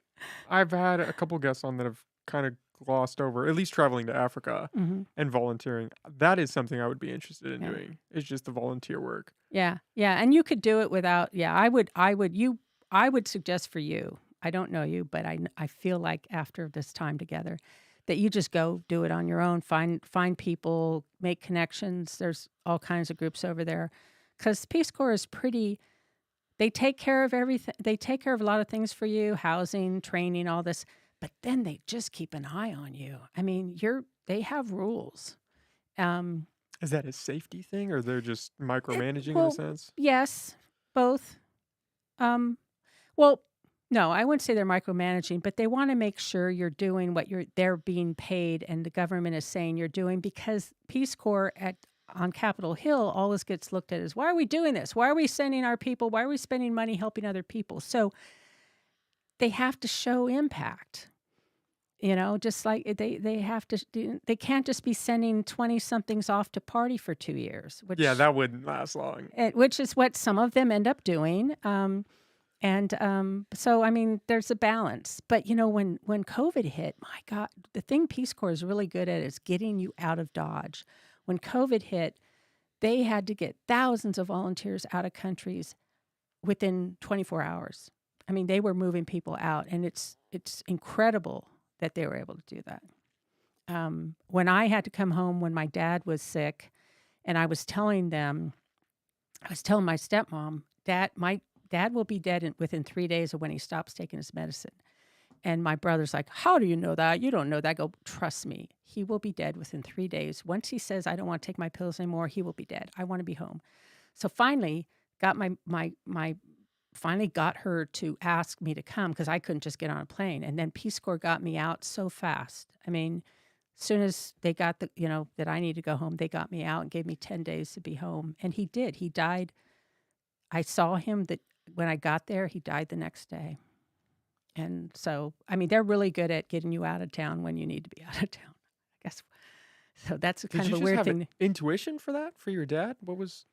I've had a couple guests on that have kind of glossed over, at least traveling to Africa Mm-hmm. and volunteering. That is something I would be interested in Yeah. doing. It's just the volunteer work. Yeah. And you could do it without, I would suggest for you, I don't know you, but I feel like after this time together that you just go do it on your own, find people, make connections. There's all kinds of groups over there because Peace Corps is they take care of everything. They take care of a lot of things for you, housing, training, all this, but then they just keep an eye on you. I mean, they have rules. Is that a safety thing, or they're just micromanaging in well, a sense? Yes, both. Well, no, I wouldn't say they're micromanaging, but they want to make sure you're doing what they're being paid and the government is saying you're doing, because Peace Corps on Capitol Hill always gets looked at as, why are we doing this? Why are we sending our people? Why are we spending money helping other people? So they have to show impact. Just like they have to they can't just be sending 20-somethings off to party for 2 years. Yeah, that wouldn't last long. Which is what some of them end up doing. So, I mean, there's a balance. But, when COVID hit, my God, the thing Peace Corps is really good at is getting you out of Dodge. When COVID hit, they had to get thousands of volunteers out of countries within 24 hours. I mean, they were moving people out, and it's incredible that they were able to do that. When I had to come home when my dad was sick, and I was telling my stepmom, my dad will be dead within 3 days of when he stops taking his medicine. And my brother's like, how do you know that? You don't know that. I go, trust me, he will be dead within 3 days. Once he says, I don't want to take my pills anymore, he will be dead. I want to be home. So finally, got my finally got her to ask me to come because I couldn't just get on a plane. And then Peace Corps got me out so fast. I mean, as soon as they got that I needed to go home, they got me out and gave me 10 days to be home. And he did. He died. I saw him that when I got there, he died the next day. And so, I mean, they're really good at getting you out of town when you need to be out of town, I guess. So that's Did kind you of a just weird have thing. intuition for that for your dad? What was?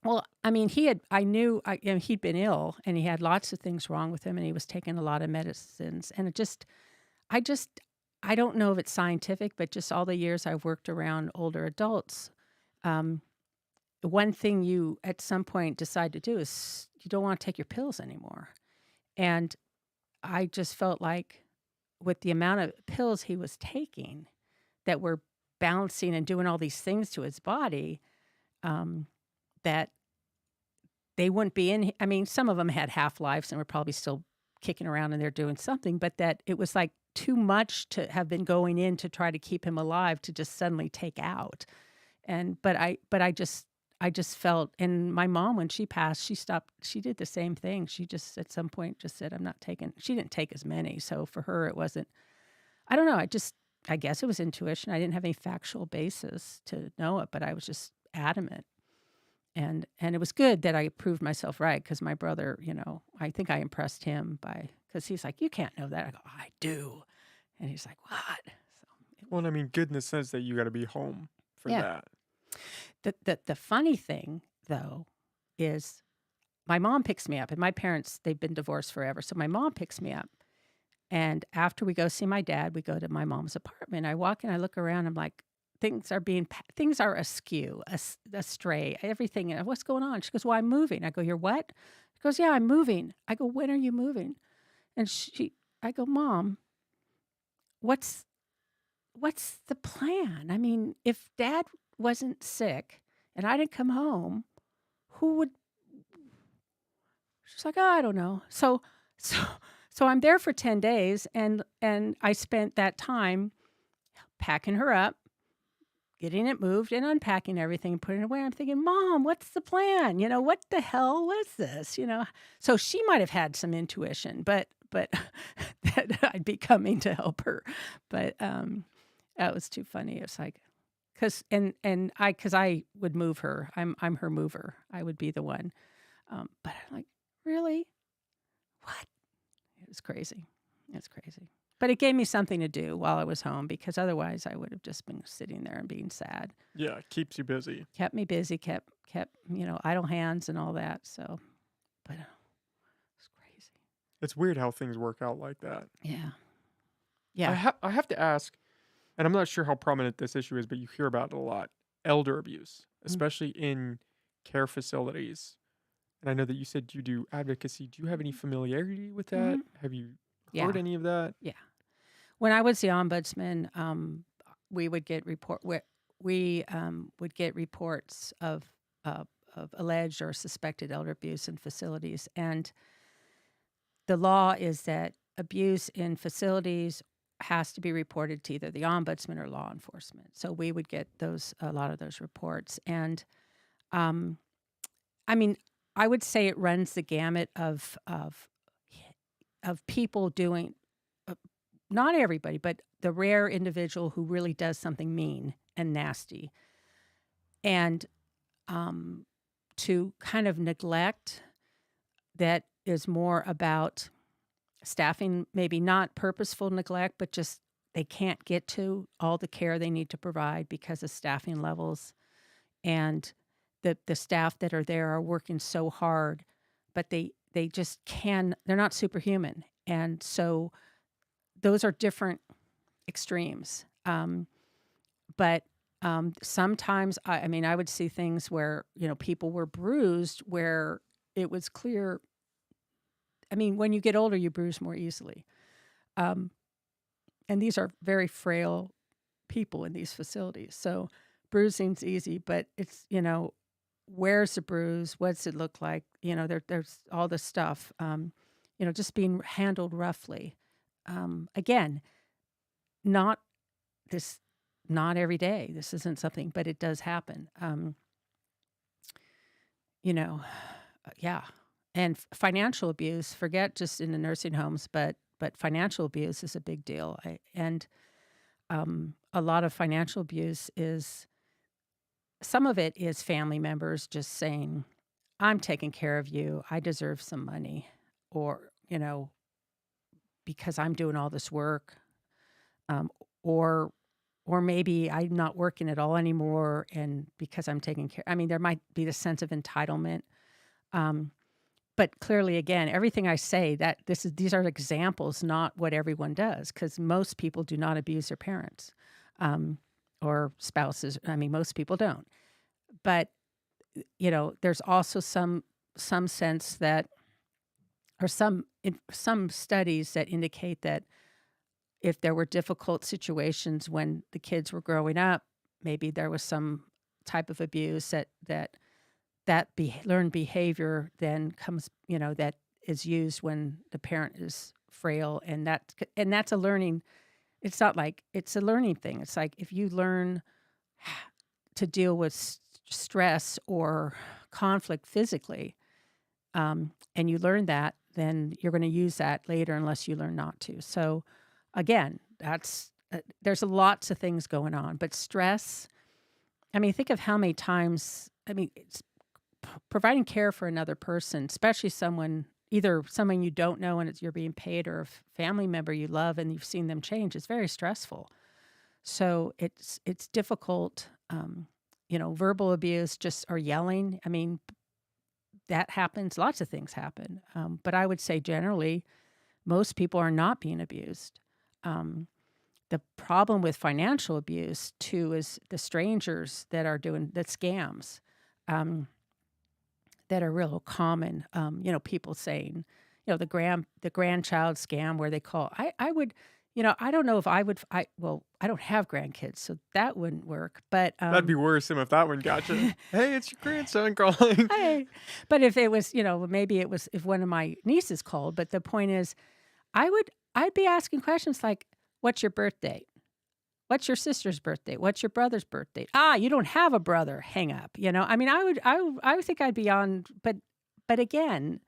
Well, I mean, he'd been ill and he had lots of things wrong with him and he was taking a lot of medicines. And I just, I don't know if it's scientific, but just all the years I've worked around older adults, um, one thing you at some point decide to do is you don't want to take your pills anymore. And I just felt like with the amount of pills he was taking that were balancing and doing all these things to his body, um, that they wouldn't be in. I mean, some of them had half lives and were probably still kicking around and they're doing something, but that it was like too much to have been going in to try to keep him alive to just suddenly take out. And I just felt, and my mom, when she passed, she stopped, she did the same thing. She just at some point just said, I'm not taking, she didn't take as many. So for her, it wasn't, I don't know. I guess it was intuition. I didn't have any factual basis to know it, but I was just adamant. And it was good that I proved myself right because my brother, I think I impressed him because he's like, you can't know that. I go, I do. And he's like, what? So Well, and I mean, good in the sense that you got to be home for yeah. that. The funny thing though is my mom picks me up, and my parents, they've been divorced forever. So my mom picks me up. And after we go see my dad, we go to my mom's apartment. I walk in, I look around, I'm like, things are askew, astray, everything. And what's going on? She goes, well, I'm moving. I go, you're what? She goes, yeah, I'm moving. I go, when are you moving? And I go, Mom, what's the plan? I mean, if Dad wasn't sick and I didn't come home, who would? She's like, oh, I don't know. So, so I'm there for 10 days, and I spent that time packing her up, getting it moved, and unpacking everything and putting it away. I'm thinking, Mom, what's the plan? What the hell was this? So she might have had some intuition, but that I'd be coming to help her. But that was too funny. It's like, because I would move her. I'm her mover. I would be the one. But I'm like, really? What? It was crazy. It's crazy. But it gave me something to do while I was home because otherwise I would have just been sitting there and being sad. Yeah, it keeps you busy. Kept me busy, kept idle hands and all that. So, but it's crazy. It's weird how things work out like that. Yeah. I Yeah. I have to ask, and I'm not sure how prominent this issue is, but you hear about it a lot. Elder abuse, especially in care facilities. And I know that you said you do advocacy. Do you have any familiarity with that? Have you heard Yeah. any of that? Yeah. When I was the ombudsman, we would get would get reports of alleged or suspected elder abuse in facilities, and the law is that abuse in facilities has to be reported to either the ombudsman or law enforcement. So we would get a lot of those reports, and um, I mean, I would say it runs the gamut of people doing. Not everybody, but the rare individual who really does something mean and nasty, and to kind of neglect that is more about staffing, maybe not purposeful neglect, but just they can't get to all the care they need to provide because of staffing levels, and the staff that are there are working so hard, but they just they're not superhuman, and so those are different extremes. But sometimes, I mean, I would see things where, people were bruised where it was clear. I mean, when you get older, you bruise more easily. And these are very frail people in these facilities. So bruising's easy, but it's, where's the bruise? What's it look like? There's all this stuff, just being handled roughly. Again, not every day. This isn't something, but it does happen. You know, Yeah, and financial abuse. Forget just in the nursing homes, but financial abuse is a big deal. And a lot of financial abuse is some of it is family members just saying, "I'm taking care of you. I deserve some money," or because I'm doing all this work, um, or or maybe I'm not working at all anymore, and because I'm taking care. I mean, there might be the sense of entitlement. Um, But clearly, again, everything I say that these are examples, not what everyone does, because most people do not abuse their parents, um, or spouses. I mean, most people don't. But, there's also some sense that or some studies that indicate that if there were difficult situations when the kids were growing up, maybe there was some type of abuse that learned behavior then comes, that is used when the parent is frail, and that's a learning. It's not like it's a learning thing. It's like if you learn to deal with stress or conflict physically, and you learn that, then you're going to use that later unless you learn not to. So, again, there's lots of things going on, but stress. I mean, think of how many times. I mean, providing care for another person, especially either someone you don't know and you're being paid, or a family member you love and you've seen them change, is very stressful. So it's difficult. Verbal abuse, just or yelling. I mean, that happens. Lots of things happen. But I would say generally, most people are not being abused. Um, the problem with financial abuse too is the strangers that are doing the scams. Um, that are real common. People saying, the grandchild scam where they call. I would, I don't know if I would. I don't have grandkids, so that wouldn't work. But That'd be worrisome if that one got you. Hey, it's your grandson calling. hey, but if it was, maybe it was if one of my nieces called. But the point is, I'd be asking questions like, "What's your birthday? What's your sister's birthday? What's your brother's birthday? Ah, you don't have a brother. Hang up." I mean, I would think I'd be on, but again,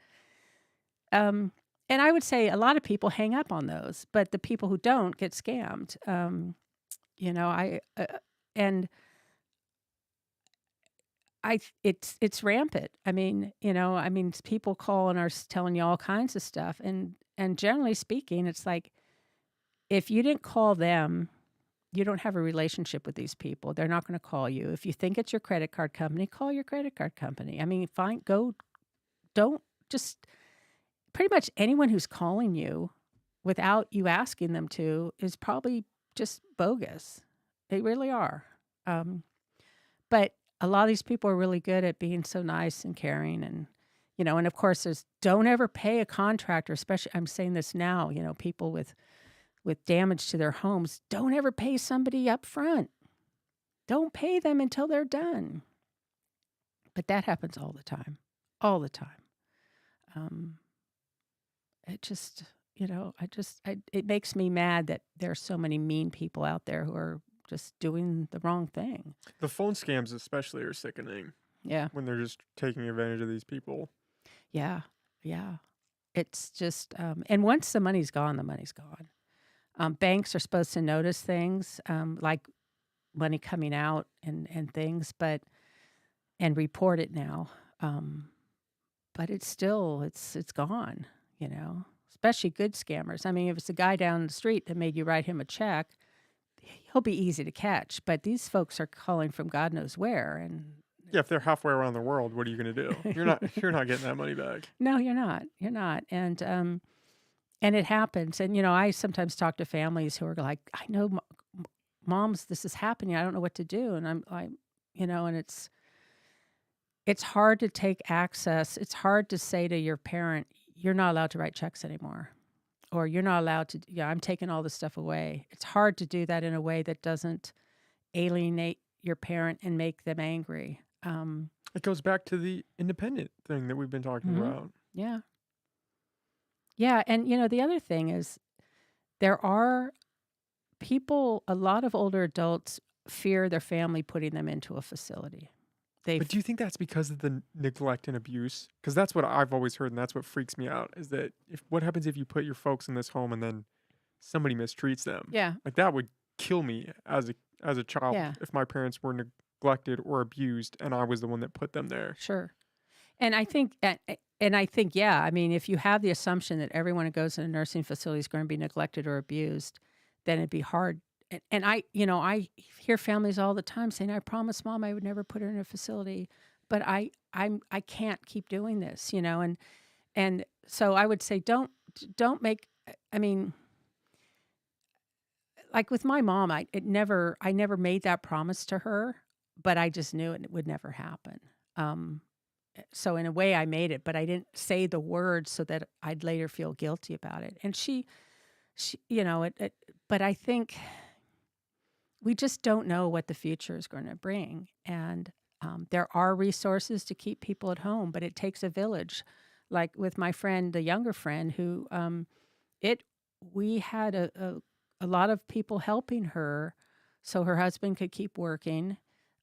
and I would say a lot of people hang up on those, but the people who don't get scammed. I and it's rampant. I mean, people call and are telling you all kinds of stuff, and generally speaking, it's like if you didn't call them. You don't have a relationship with these people. They're not going to call you. If you think it's your credit card company, call your credit card company. I mean, fine, don't just pretty much anyone who's calling you without you asking them to is probably just bogus. They really are. Um, but a lot of these people are really good at being so nice and caring, and of course, there's don't ever pay a contractor, especially I'm saying this now, people with damage to their homes, don't ever pay somebody up front. Don't pay them until they're done. But that happens all the time, all the time. Um, it just, it makes me mad that there's so many mean people out there who are just doing the wrong thing. The phone scams, especially, are sickening Yeah, when they're just taking advantage of these people. yeah, yeah. It's just, and once the money's gone, the money's gone. Banks are supposed to notice things like money coming out and things, and report it now. Um, but it's gone, especially good scammers. I mean, if it's a guy down the street that made you write him a check, he'll be easy to catch. But these folks are calling from God knows where, and Yeah, if they're halfway around the world, what are you going to do? You're not getting that money back. no, you're not. You're not. And it happens. And I sometimes talk to families who are like, I know, moms, this is happening. I don't know what to do. And I'm like, and it's hard to take access. It's hard to say to your parent, you're not allowed to write checks anymore, or you're not allowed to, yeah, I'm taking all this stuff away. It's hard to do that in a way that doesn't alienate your parent and make them angry. It goes back to the independent thing that we've been talking Mhm. about. Yeah. Yeah. And, the other thing is there are a lot of older adults fear their family putting them into a facility. But They've do you think that's because of the neglect and abuse? Because that's what I've always heard, and that's what freaks me out. Is that if what happens if you put your folks in this home and then somebody mistreats them? yeah, Like that would kill me as a child yeah, if my parents were neglected or abused, and I was the one that put them there. sure. And I think and I think, yeah, I mean, if you have the assumption that everyone who goes in a nursing facility is going to be neglected or abused, then it'd be hard. And I hear families all the time saying, "I promised mom I would never put her in a facility, but I can't keep doing this," and so I would say don't make I mean, like with my mom, I never made that promise to her, but I just knew it would never happen. Um, so in a way I made it, but I didn't say the words so that I'd later feel guilty about it. And she but I think we just don't know what the future is going to bring. And there are resources to keep people at home, but it takes a village. Like with my friend, the younger friend, who it we had a lot of people helping her, so her husband could keep working.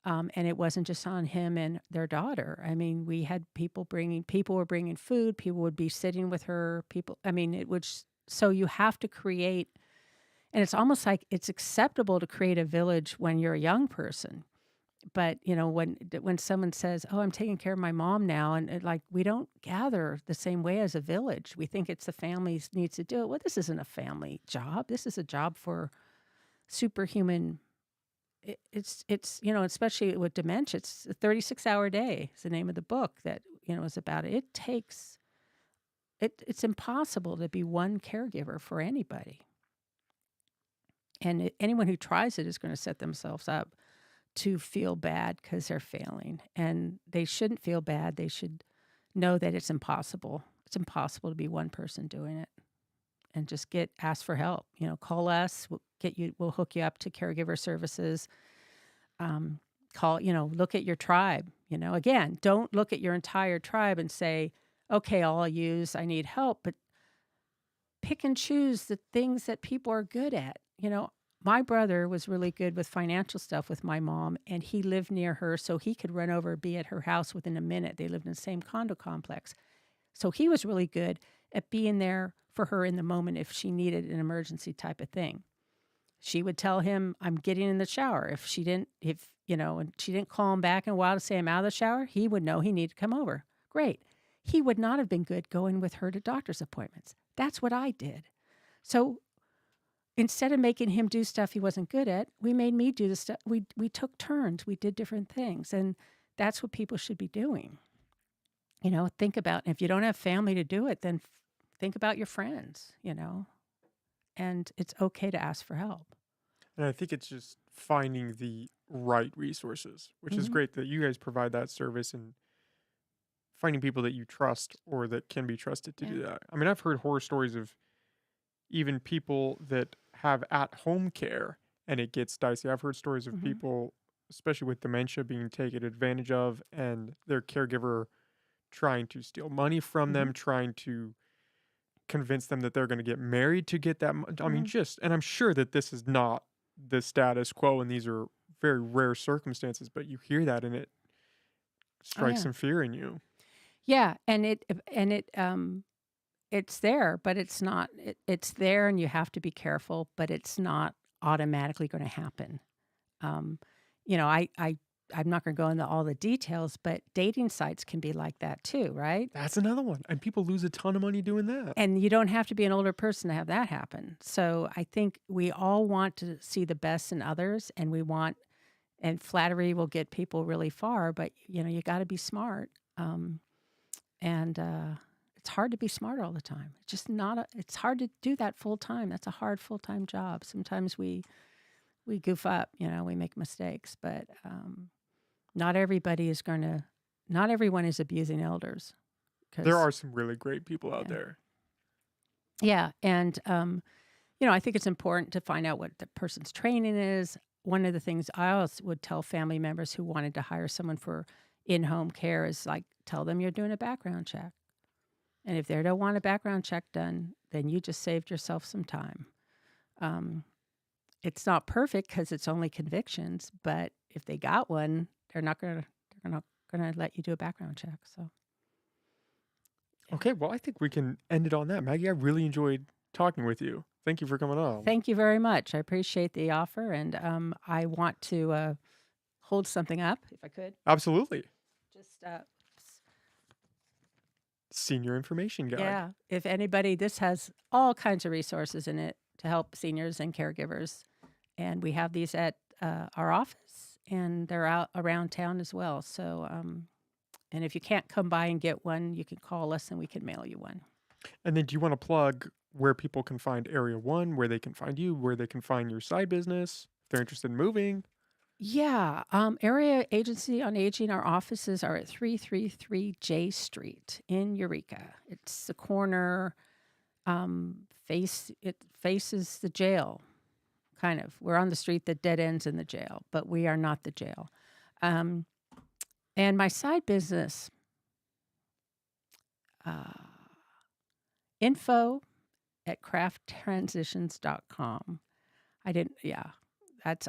And it wasn't just on him and their daughter. I mean, we had people were bringing food, people would be sitting with her, people, I mean, so you have to create, and it's almost like it's acceptable to create a village when you're a young person. But, when someone says, "Oh, I'm taking care of my mom now," and like, we don't gather the same way as a village. We think it's the families needs to do it. Well, this isn't a family job. This is a job for superhuman. Especially with dementia, it's a 36-hour day. It's the name of the book that, is about it. It's impossible to be one caregiver for anybody. And anyone who tries it is going to set themselves up to feel bad because they're failing. And they shouldn't feel bad. They should know that it's impossible. It's impossible to be one person doing it. And just ask for help. Call us. We'll hook you up to caregiver services. Look at your tribe. Again, don't look at your entire tribe and say, "Okay, I need help." But pick and choose the things that people are good at. My brother was really good with financial stuff with my mom, and he lived near her, so he could run over and be at her house within a minute. They lived in the same condo complex. So he was really good at being there for her in the moment if she needed an emergency type of thing. She would tell him, "I'm getting in the shower." And she didn't call him back in a while to say, "I'm out of the shower," he would know he needed to come over. Great. He would not have been good going with her to doctor's appointments. That's what I did. So instead of making him do stuff he wasn't good at, we made me do the stuff. We took turns. We did different things. And that's what people should be doing. Think about, if you don't have family to do it, then think about your friends, and it's okay to ask for help. And I think it's just finding the right resources, which is Hmm. great that you guys provide that service and finding people that you trust or that can be trusted to Yeah. do that. I mean, I've heard horror stories of even people that have at home care and it gets dicey. I've heard stories of Hmm. people, especially with dementia, being taken advantage of and their caregiver trying to steal money from Hmm. them, trying to convince them that they're going to get married to get that. I mean, Hmm. and I'm sure that this is not the status quo and these are very rare circumstances, but you hear that and it Oh strikes yeah. some fear in you. Yeah. It's there, but it's not, it's there and you have to be careful, but it's not automatically going to happen. Um, I'm not going to go into all the details, but dating sites can be like that too, right? That's another one. And people lose a ton of money doing that. And you don't have to be an older person to have that happen. So I think we all want to see the best in others, and flattery will get people really far, but you got to be smart. And it's hard to be smart all the time. It's just not, it's hard to do that full time. That's a hard full time job. Sometimes we goof up, we make mistakes, but not everybody is going to, not everyone is abusing elders. There Because, are some really great people out yeah. there. Yeah. And, I think it's important to find out what the person's training is. One of the things I always would tell family members who wanted to hire someone for in home care is like, tell them you're doing a background check. And if they don't want a background check done, then you just saved yourself some time. Um, it's not perfect because it's only convictions, but if they got one, they're They're not going to let you do a background check. So, yeah. Okay, well, I think we can end it on that. Maggie, I really enjoyed talking with you. Thank you for coming on. Thank you very much. I appreciate the offer, and I want to hold something up, if I could. Absolutely. Just Senior information guide. yeah, if anybody, this has all kinds of resources in it to help seniors and caregivers, and we have these at our office, and they're out around town as well. So, and if you can't come by and get one, you can call us and we can mail you one. And then do you want to plug where people can find Area 1, where they can find you, where they can find your side business, if they're interested in moving? Yeah, Area Agency on Aging, our offices are at 333 J Street in Eureka. It's the corner, it faces the jail, kind of. We're on the street that dead ends in the jail, but we are not the jail. And my side business, info at crafttransitions.com. I didn't, yeah. That's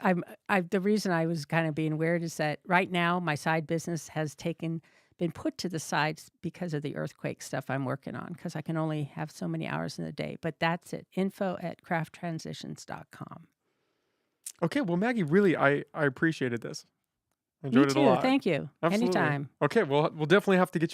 the reason I was kind of being weird is that right now my side business has been put to the side because of the earthquake stuff I'm working on, because I can only have so many hours in the day. But that's it. Info at crafttransitions.com. Okay, well, Maggie, really, I appreciated this. I Me enjoyed it a too. lot. Thank you. Absolutely. Anytime. Okay, well, we'll definitely have to get you